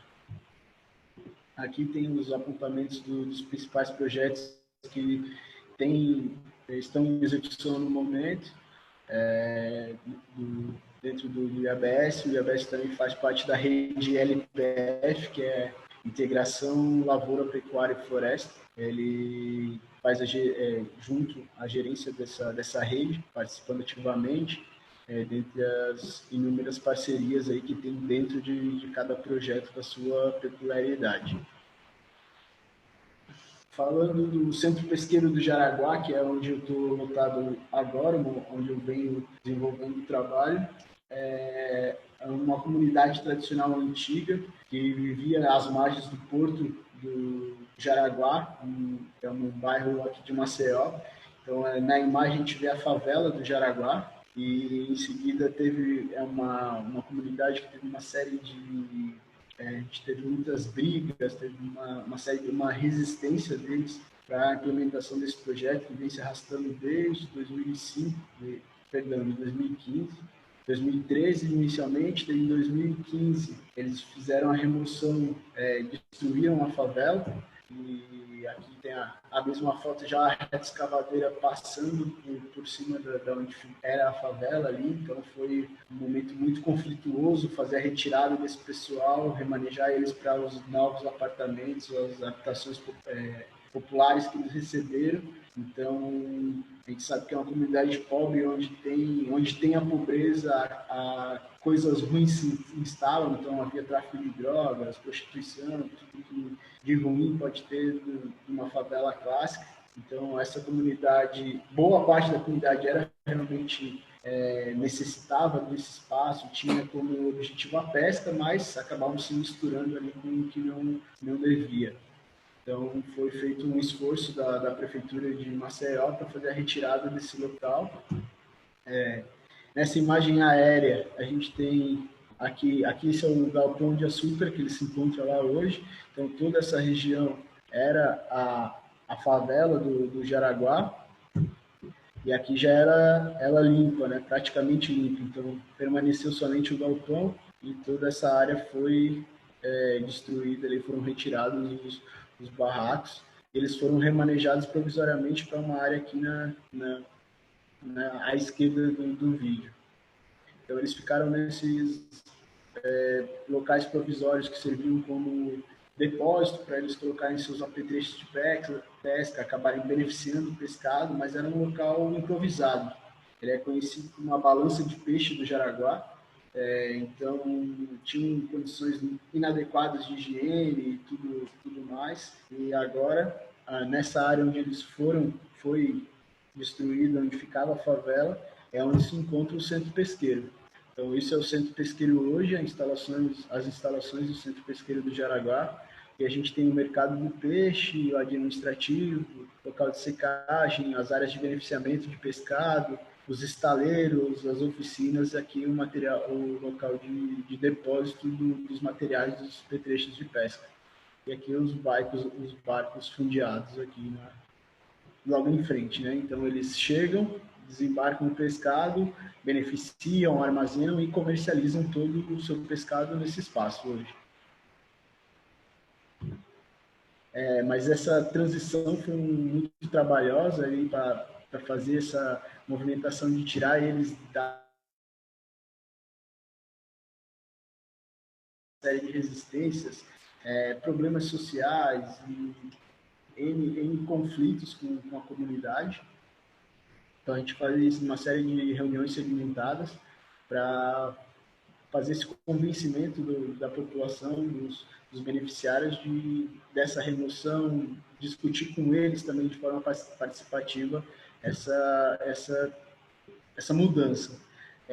Aqui tem os apontamentos dos principais projetos que estão em execução no momento, dentro do IABS. O IABS também faz parte da rede LPF, que é Integração Lavoura, Pecuária e Floresta. Ele faz junto a gerência dessa rede, participando ativamente, dentre as inúmeras parcerias aí que tem dentro de cada projeto da sua peculiaridade. Falando do Centro Pesqueiro do Jaraguá, que é onde eu estou lotado agora, onde eu venho desenvolvendo o trabalho, é uma comunidade tradicional antiga que vivia às margens do porto do Jaraguá, que é um bairro aqui de Maceió. Então, na imagem a gente vê a favela do Jaraguá, e em seguida teve uma comunidade que teve uma série de... a gente teve muitas brigas, teve uma resistência deles para a implementação desse projeto, que vem se arrastando desde 2015, 2013 inicialmente, em 2015 eles fizeram a remoção, destruíram a favela, e aqui tem a mesma foto, já a reta escavadeira passando por cima da onde era a favela ali. Então foi um momento muito conflituoso fazer a retirada desse pessoal, remanejar eles para os novos apartamentos, as habitações populares que eles receberam. Então a gente sabe que é uma comunidade pobre, onde tem a pobreza, coisas ruins se instalam. Então havia tráfico de drogas, prostituição, tudo que de ruim pode ter numa favela clássica. Então essa comunidade, boa parte da comunidade era realmente necessitava desse espaço, tinha como objetivo a pesca, mas acabavam se misturando ali com o que não devia. Então, foi feito um esforço da Prefeitura de Maceió para fazer a retirada desse local. Nessa imagem aérea, a gente tem aqui esse é o galpão de açúcar que ele se encontra lá hoje. Então, toda essa região era a favela do Jaraguá, e aqui já era ela limpa, né? Praticamente limpa. Então, permaneceu somente o galpão e toda essa área foi destruída, ali foram retirados os barracos. Eles foram remanejados provisoriamente para uma área aqui à esquerda do vídeo. Então, eles ficaram nesses locais provisórios que serviam como depósito para eles colocarem seus apetrechos de pesca, acabarem beneficiando o pescado, mas era um local improvisado. Ele é conhecido como a balança de peixe do Jaraguá. Então, tinham condições inadequadas de higiene e tudo mais. E agora, nessa área onde eles foi destruída, onde ficava a favela, é onde se encontra o centro pesqueiro. Então, isso é o centro pesqueiro hoje, as instalações do centro pesqueiro do Jaraguá. E a gente tem o mercado do peixe, o administrativo, local de secagem, as áreas de beneficiamento de pescado, os estaleiros, as oficinas, aqui o local de depósito dos materiais dos petrechos de pesca. E aqui os barcos fundeados aqui logo em frente, né? Então eles chegam, desembarcam o pescado, beneficiam, armazenam e comercializam todo o seu pescado nesse espaço hoje. Mas essa transição foi muito trabalhosa aí para fazer essa movimentação de tirar eles da série de resistências, problemas sociais e N conflitos com a comunidade. Então, a gente faz uma série de reuniões segmentadas para fazer esse convencimento da população, dos beneficiários dessa remoção, discutir com eles também de forma participativa essa mudança.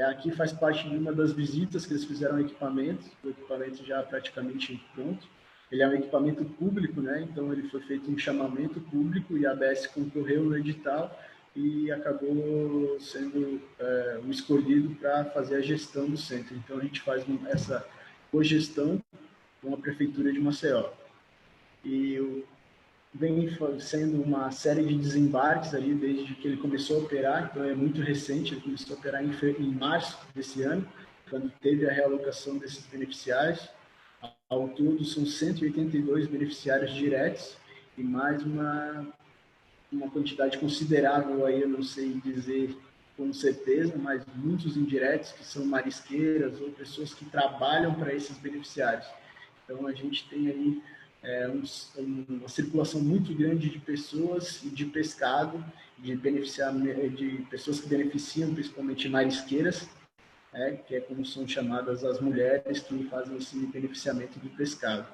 Aqui faz parte de uma das visitas que eles fizeram ao equipamento, o equipamento já praticamente pronto. Ele é um equipamento público, né? Então ele foi feito um chamamento público e a ABS concorreu no edital e acabou sendo o escolhido para fazer a gestão do centro. Então a gente faz essa cogestão com a Prefeitura de Maceió. E vem sendo uma série de desembarques ali desde que ele começou a operar, então é muito recente, ele começou a operar em março desse ano, quando teve a realocação desses beneficiários. Ao todo são 182 beneficiários diretos e mais uma quantidade considerável aí, eu não sei dizer com certeza, mas muitos indiretos que são marisqueiras ou pessoas que trabalham para esses beneficiários. Então a gente tem aí uma circulação muito grande de pessoas e de pescado, de pessoas que beneficiam principalmente marisqueiras, que é como são chamadas as mulheres que fazem esse beneficiamento do pescado.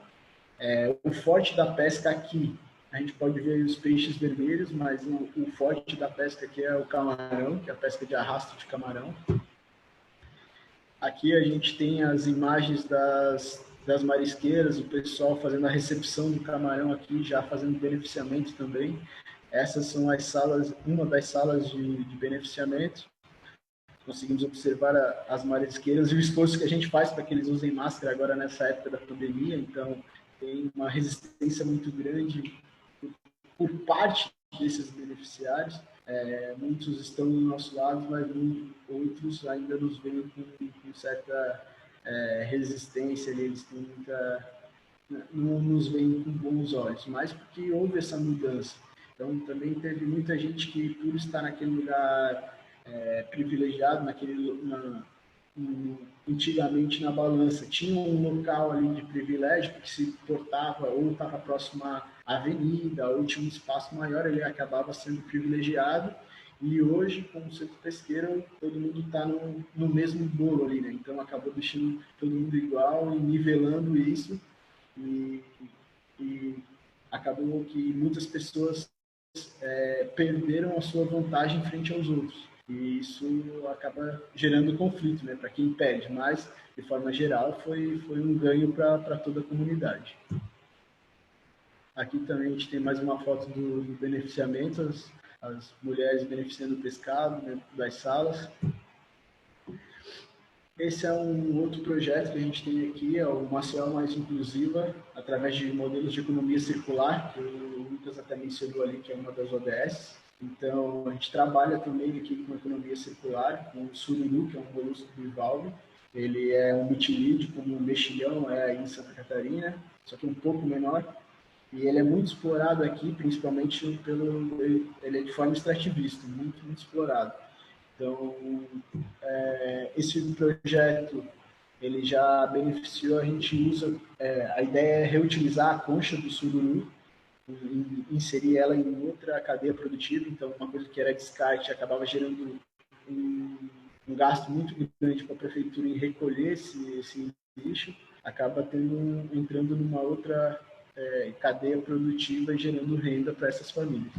O forte da pesca aqui, a gente pode ver os peixes vermelhos, mas o forte da pesca aqui é o camarão, que é a pesca de arrasto de camarão. Aqui a gente tem as imagens das marisqueiras, o pessoal fazendo a recepção do camarão aqui, já fazendo beneficiamento também. Essas são as salas, uma das salas de beneficiamento. Conseguimos observar as marisqueiras e o esforço que a gente faz para que eles usem máscara agora nessa época da pandemia. Então, tem uma resistência muito grande por parte desses beneficiários. Muitos estão do nosso lado, mas outros ainda nos veem com certa resistência, eles têm não nos veem com bons olhos, mas porque houve essa mudança. Então, também teve muita gente que, por estar naquele lugar privilegiado, antigamente na balança, tinha um local ali de privilégio, porque se portava ou estava próximo à avenida, ou tinha um espaço maior, ele acabava sendo privilegiado. E hoje, com o centro pesqueiro, todo mundo está no mesmo bolo ali, né? Então acabou deixando todo mundo igual e nivelando isso. E acabou que muitas pessoas perderam a sua vantagem frente aos outros. E isso acaba gerando conflito, né, para quem perde, mas, de forma geral, foi um ganho para toda a comunidade. Aqui também a gente tem mais uma foto do beneficiamento, as mulheres beneficiando o pescado dentro das salas. Esse é um outro projeto que a gente tem aqui, é o Maceió Mais Inclusiva, através de modelos de economia circular, que o Lucas até mencionou ali, que é uma das ODS. Então, a gente trabalha também aqui com economia circular, com o sururu, que é um molusco bivalve. Ele é um mitilídeo, como o mexilhão é aí em Santa Catarina, só que um pouco menor. E ele é muito explorado aqui, principalmente ele é de forma extrativista, muito, muito explorado. Então, esse projeto, ele já beneficiou, a gente usa, a ideia é reutilizar a concha do sururu, inserir ela em outra cadeia produtiva, então uma coisa que era descarte acabava gerando um gasto muito grande para a prefeitura em recolher esse lixo, acaba entrando numa outra cadeia produtiva e gerando renda para essas famílias.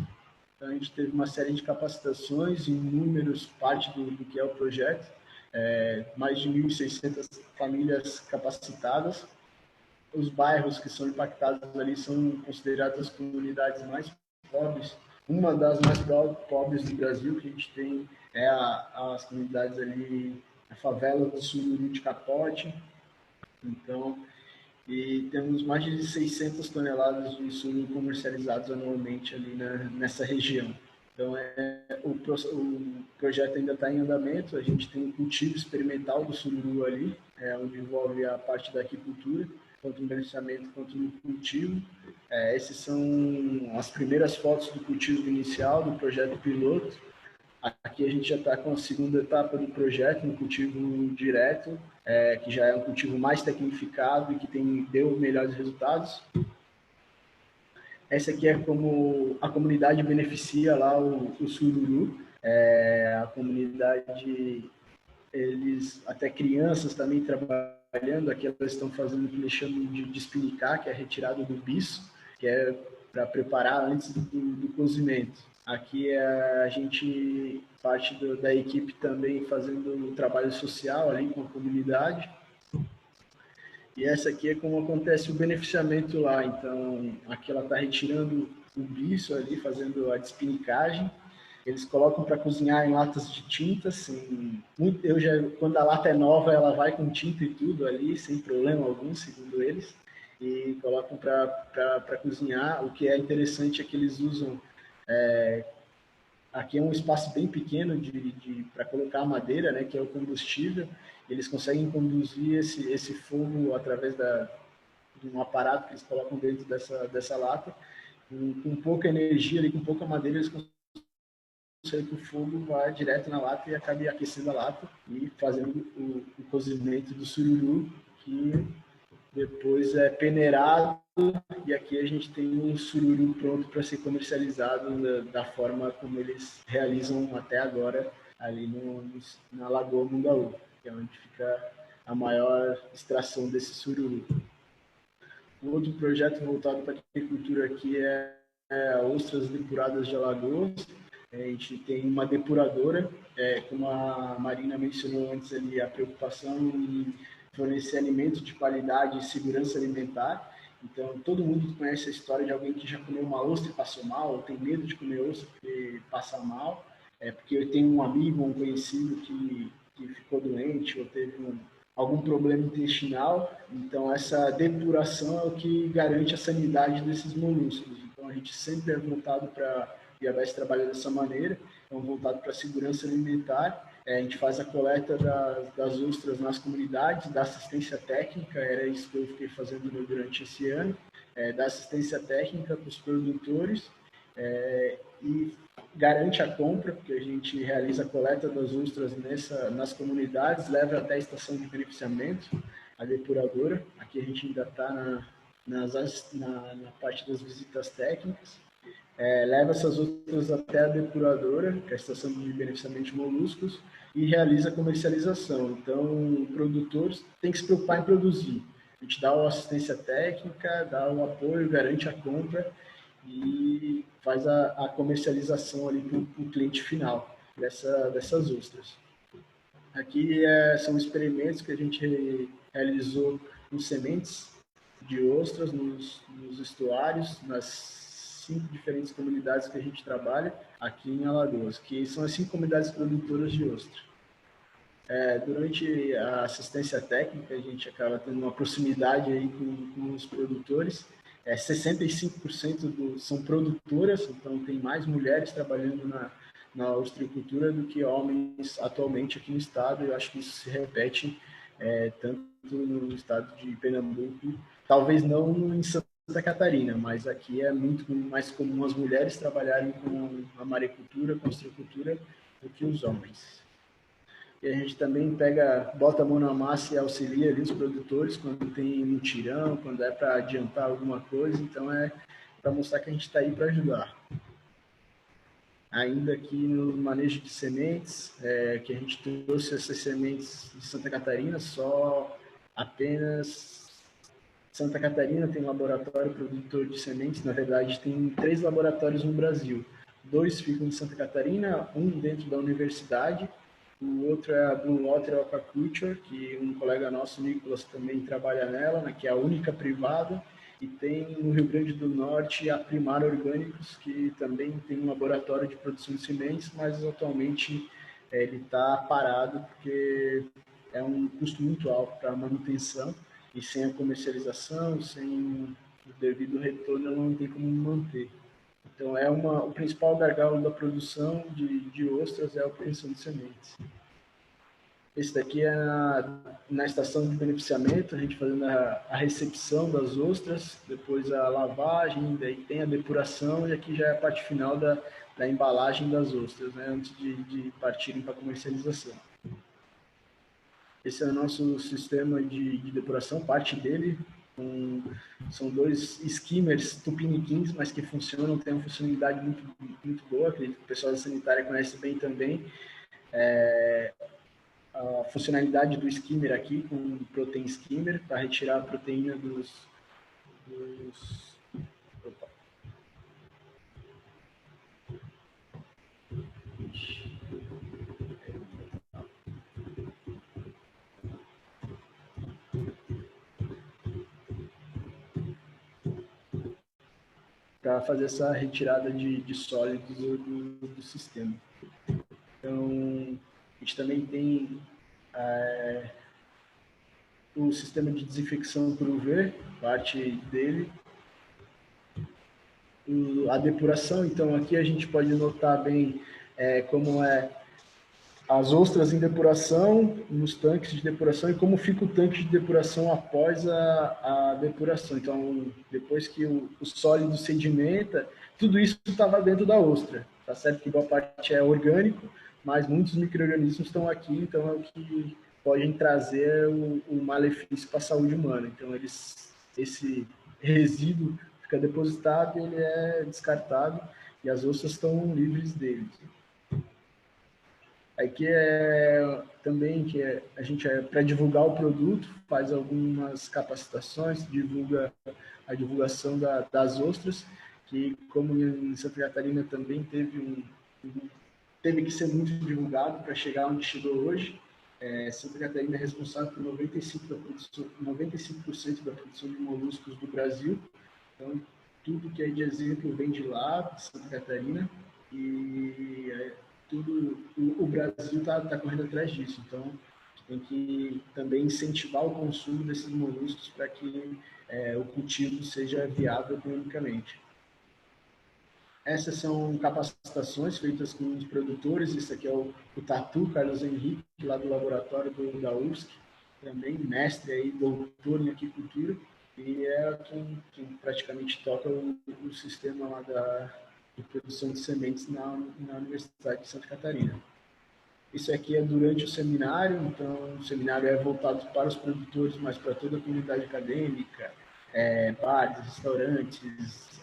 Então, a gente teve uma série de capacitações, inúmeros parte do que é o projeto, mais de 1.600 famílias capacitadas. Os bairros que são impactados ali são considerados as comunidades mais pobres uma das mais pobres do Brasil, que a gente tem as comunidades ali, a favela do Sururu de Capote. Então, e temos mais de 600 toneladas de sururu comercializados anualmente ali nessa região. Então, o projeto ainda está em andamento, a gente tem um cultivo experimental do sururu ali, onde envolve a parte da aquicultura, tanto no beneficiamento quanto no cultivo. Essas são as primeiras fotos do cultivo inicial, do projeto piloto. Aqui a gente já está com a segunda etapa do projeto, no cultivo direto, que já é um cultivo mais tecnificado e que deu melhores resultados. Essa aqui é como a comunidade beneficia lá o sururu. A comunidade, eles, até crianças também trabalhando, aqui elas estão fazendo o que eles chamam de despinicar, que é a retirada do bicho, que é para preparar antes do cozimento. Aqui a gente, parte da equipe também fazendo o trabalho social ali com a comunidade. E essa aqui é como acontece o beneficiamento lá. Então, aqui ela está retirando o bicho ali, fazendo a despinicagem. Eles colocam para cozinhar em latas de tinta. Assim, quando a lata é nova, ela vai com tinta e tudo ali, sem problema algum, segundo eles. E colocam para cozinhar. O que é interessante é que eles usam... aqui é um espaço bem pequeno para colocar a madeira, né, que é o combustível. Eles conseguem conduzir esse fogo através de um aparato que eles colocam dentro dessa lata. Com pouca energia, ali, com pouca madeira, eles conseguem que o fogo vá direto na lata e acabe aquecendo a lata e fazendo o cozimento do sururu, que depois é peneirado, e aqui a gente tem um sururu pronto para ser comercializado da forma como eles realizam até agora ali na Lagoa Mungaú, que é onde fica a maior extração desse sururu. Um outro projeto voltado para a agricultura aqui é ostras depuradas de Alagoas. A gente tem uma depuradora, como a Marina mencionou antes ali, a preocupação em fornecer alimentos de qualidade e segurança alimentar. Então, todo mundo conhece a história de alguém que já comeu uma ostra e passou mal, ou tem medo de comer ostra porque passa mal, porque eu tenho um amigo, um conhecido que ficou doente ou teve algum problema intestinal. Então, essa depuração é o que garante a sanidade desses moluscos. Então, a gente sempre é voltado para... E a VES trabalha dessa maneira, então voltado para a segurança alimentar. A gente faz a coleta das ostras nas comunidades, da assistência técnica, era isso que eu fiquei fazendo durante esse ano, da assistência técnica para os produtores, e garante a compra, porque a gente realiza a coleta das ostras nas comunidades, leva até a estação de beneficiamento, a depuradora. Aqui a gente ainda está na parte das visitas técnicas. Leva essas outras até a depuradora, que é a estação de beneficiamento de moluscos, e realiza a comercialização. Então, o produtor tem que se preocupar em produzir. A gente dá a assistência técnica, dá o apoio, garante a compra e faz a comercialização ali para o cliente final dessas ostras. Aqui são experimentos que a gente realizou com sementes de ostras nos estuários, nas 5 diferentes comunidades que a gente trabalha aqui em Alagoas, que são as 5 comunidades produtoras de ostra. Durante a assistência técnica, a gente acaba tendo uma proximidade aí com os produtores. 65% são produtoras, então tem mais mulheres trabalhando na ostricultura do que homens atualmente aqui no estado. Eu acho que isso se repete tanto no estado de Pernambuco, talvez não em Santa Catarina, mas aqui é muito mais comum as mulheres trabalharem com a maricultura, com a ostricultura, do que os homens. E a gente também bota a mão na massa e auxilia ali os produtores quando tem mutirão, quando é para adiantar alguma coisa. Então, para mostrar que a gente está aí para ajudar. Ainda aqui no manejo de sementes, que a gente trouxe essas sementes de Santa Catarina, apenas Santa Catarina tem um laboratório produtor de sementes. Na verdade, tem 3 laboratórios no Brasil. 2 ficam em Santa Catarina, um dentro da universidade. O outro é a Blue Water Aquaculture, que um colega nosso, Nicolas, também trabalha nela, que é a única privada. E tem no Rio Grande do Norte a Primar Orgânicos, que também tem um laboratório de produção de sementes, mas atualmente ele está parado porque é um custo muito alto para a manutenção e sem a comercialização, sem o devido retorno, ela não tem como manter. Então, o principal gargalo da produção de ostras é a obtenção de sementes. Esse daqui é na estação de beneficiamento, a gente fazendo a recepção das ostras, depois a lavagem, daí tem a depuração e aqui já é a parte final da embalagem das ostras, né, antes de partirem para a comercialização. Esse é o nosso sistema de depuração, parte dele. São 2 skimmers tupiniquins, mas que funcionam, tem uma funcionalidade muito, muito boa, que o pessoal da sanitária conhece bem também. A funcionalidade do skimmer aqui, com o protein skimmer, para retirar a proteína dos opa. Para fazer essa retirada de sólidos do sistema. Então, a gente também tem o sistema de desinfecção por UV, parte dele. A depuração, então aqui a gente pode notar bem como as ostras em depuração, nos tanques de depuração e como fica o tanque de depuração após a depuração. Então, depois que o sólido sedimenta, tudo isso estava dentro da ostra. Tá certo que boa parte é orgânico, mas muitos micro-organismos estão aqui, então é o que podem trazer o malefício para a saúde humana. Então, esse resíduo fica depositado, ele é descartado e as ostras estão livres dele. Aqui também que a gente para divulgar o produto, faz algumas capacitações, divulga a divulgação das ostras, que como em Santa Catarina também teve que ser muito divulgado para chegar onde chegou hoje. Santa Catarina é responsável por 95% da produção de moluscos do Brasil. Então, tudo que é de exemplo vem de lá, de Santa Catarina, e o Brasil está correndo atrás disso. Então, tem que também incentivar o consumo desses moluscos para que o cultivo seja viável economicamente. Essas são capacitações feitas com os produtores. Esse aqui é o Tatu Carlos Henrique, lá do laboratório da UFSC, também mestre aí, doutor em aquicultura, e é quem praticamente toca o sistema lá de produção de sementes na Universidade de Santa Catarina. Isso aqui é durante o seminário, então o seminário é voltado para os produtores, mas para toda a comunidade acadêmica, bares, restaurantes,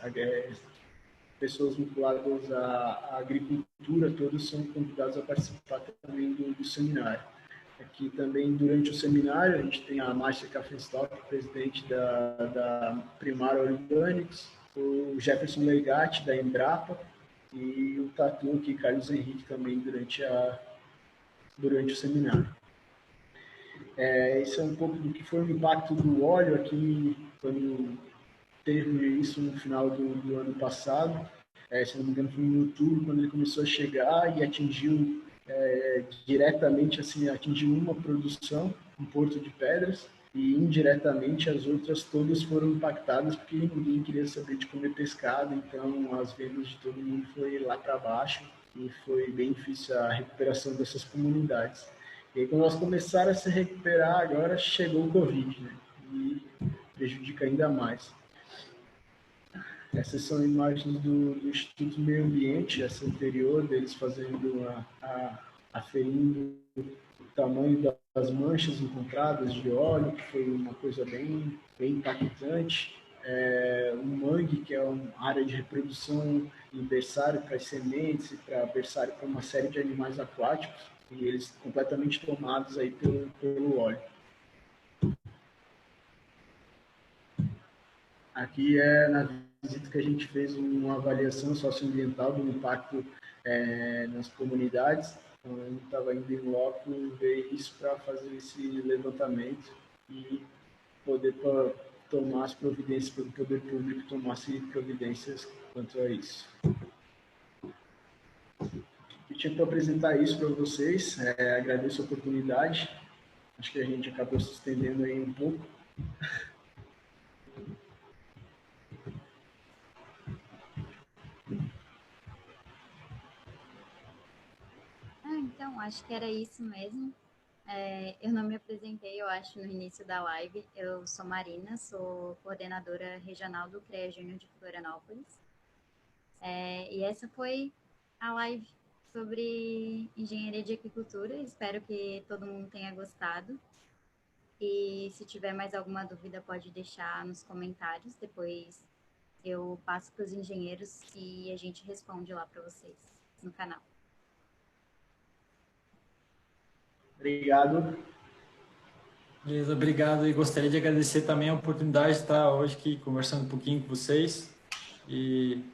pessoas vinculadas à agricultura, todos são convidados a participar também do seminário. Aqui também, durante o seminário, a gente tem a Márcia Kaffenstock, presidente da Primar Orgânicos, o Jefferson Legatti, da Embrapa, e o Tatu, aqui, Carlos Henrique, também durante o seminário. Esse é um pouco do que foi o impacto do óleo aqui, quando teve isso no final do ano passado. Se não me engano, foi em outubro, quando ele começou a chegar e atingiu diretamente, assim, atingiu uma produção, um Porto de Pedras, e indiretamente as outras todas foram impactadas porque ninguém queria saber de comer pescado, então as vendas de todo mundo foi lá para baixo e foi bem difícil a recuperação dessas comunidades. E aí, quando elas começaram a se recuperar, agora chegou o Covid, né? E prejudica ainda mais. Essas são imagens do Instituto Meio Ambiente, essa anterior, deles fazendo aferindo o tamanho das manchas encontradas de óleo, que foi uma coisa bem impactante. O mangue, que é uma área de reprodução em berçário para as sementes e para berçário para uma série de animais aquáticos, e eles completamente tomados aí pelo óleo. Aqui na visita que a gente fez uma avaliação socioambiental do impacto nas comunidades. Então, a gente estava indo em loco ver isso para fazer esse levantamento e poder tomar as providências, pelo poder público tomasse providências quanto a isso. Eu tinha para apresentar isso para vocês, agradeço a oportunidade, acho que a gente acabou se estendendo aí um pouco. Então, acho que era isso mesmo. Eu não me apresentei, eu acho, no início da live. Eu sou Marina, sou coordenadora regional do CREA Júnior de Florianópolis. E essa foi a live sobre engenharia de aquicultura. Espero que todo mundo tenha gostado. E se tiver mais alguma dúvida, pode deixar nos comentários. Depois eu passo para os engenheiros e a gente responde lá para vocês no canal. Obrigado. Beleza, obrigado. E gostaria de agradecer também a oportunidade de estar hoje aqui conversando um pouquinho com vocês. E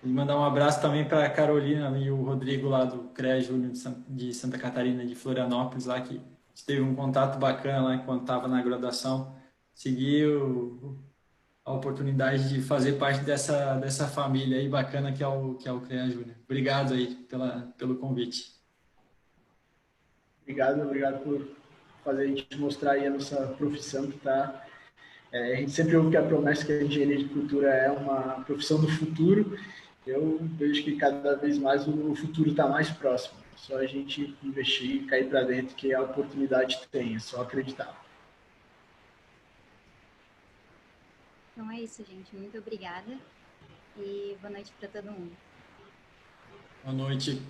mandar um abraço também para a Carolina e o Rodrigo lá do CREA Júnior de Santa Catarina, de Florianópolis, lá que teve um contato bacana lá enquanto estava na graduação. Segui a oportunidade de fazer parte dessa família aí bacana que é o CREA Júnior. Obrigado aí pelo convite. Obrigado por fazer a gente mostrar aí a nossa profissão que está... a gente sempre ouve que a promessa que a engenharia de cultura é uma profissão do futuro. Eu vejo que cada vez mais o futuro está mais próximo. É só a gente investir e cair para dentro que a oportunidade tem, é só acreditar. Então é isso, gente. Muito obrigada e boa noite para todo mundo. Boa noite.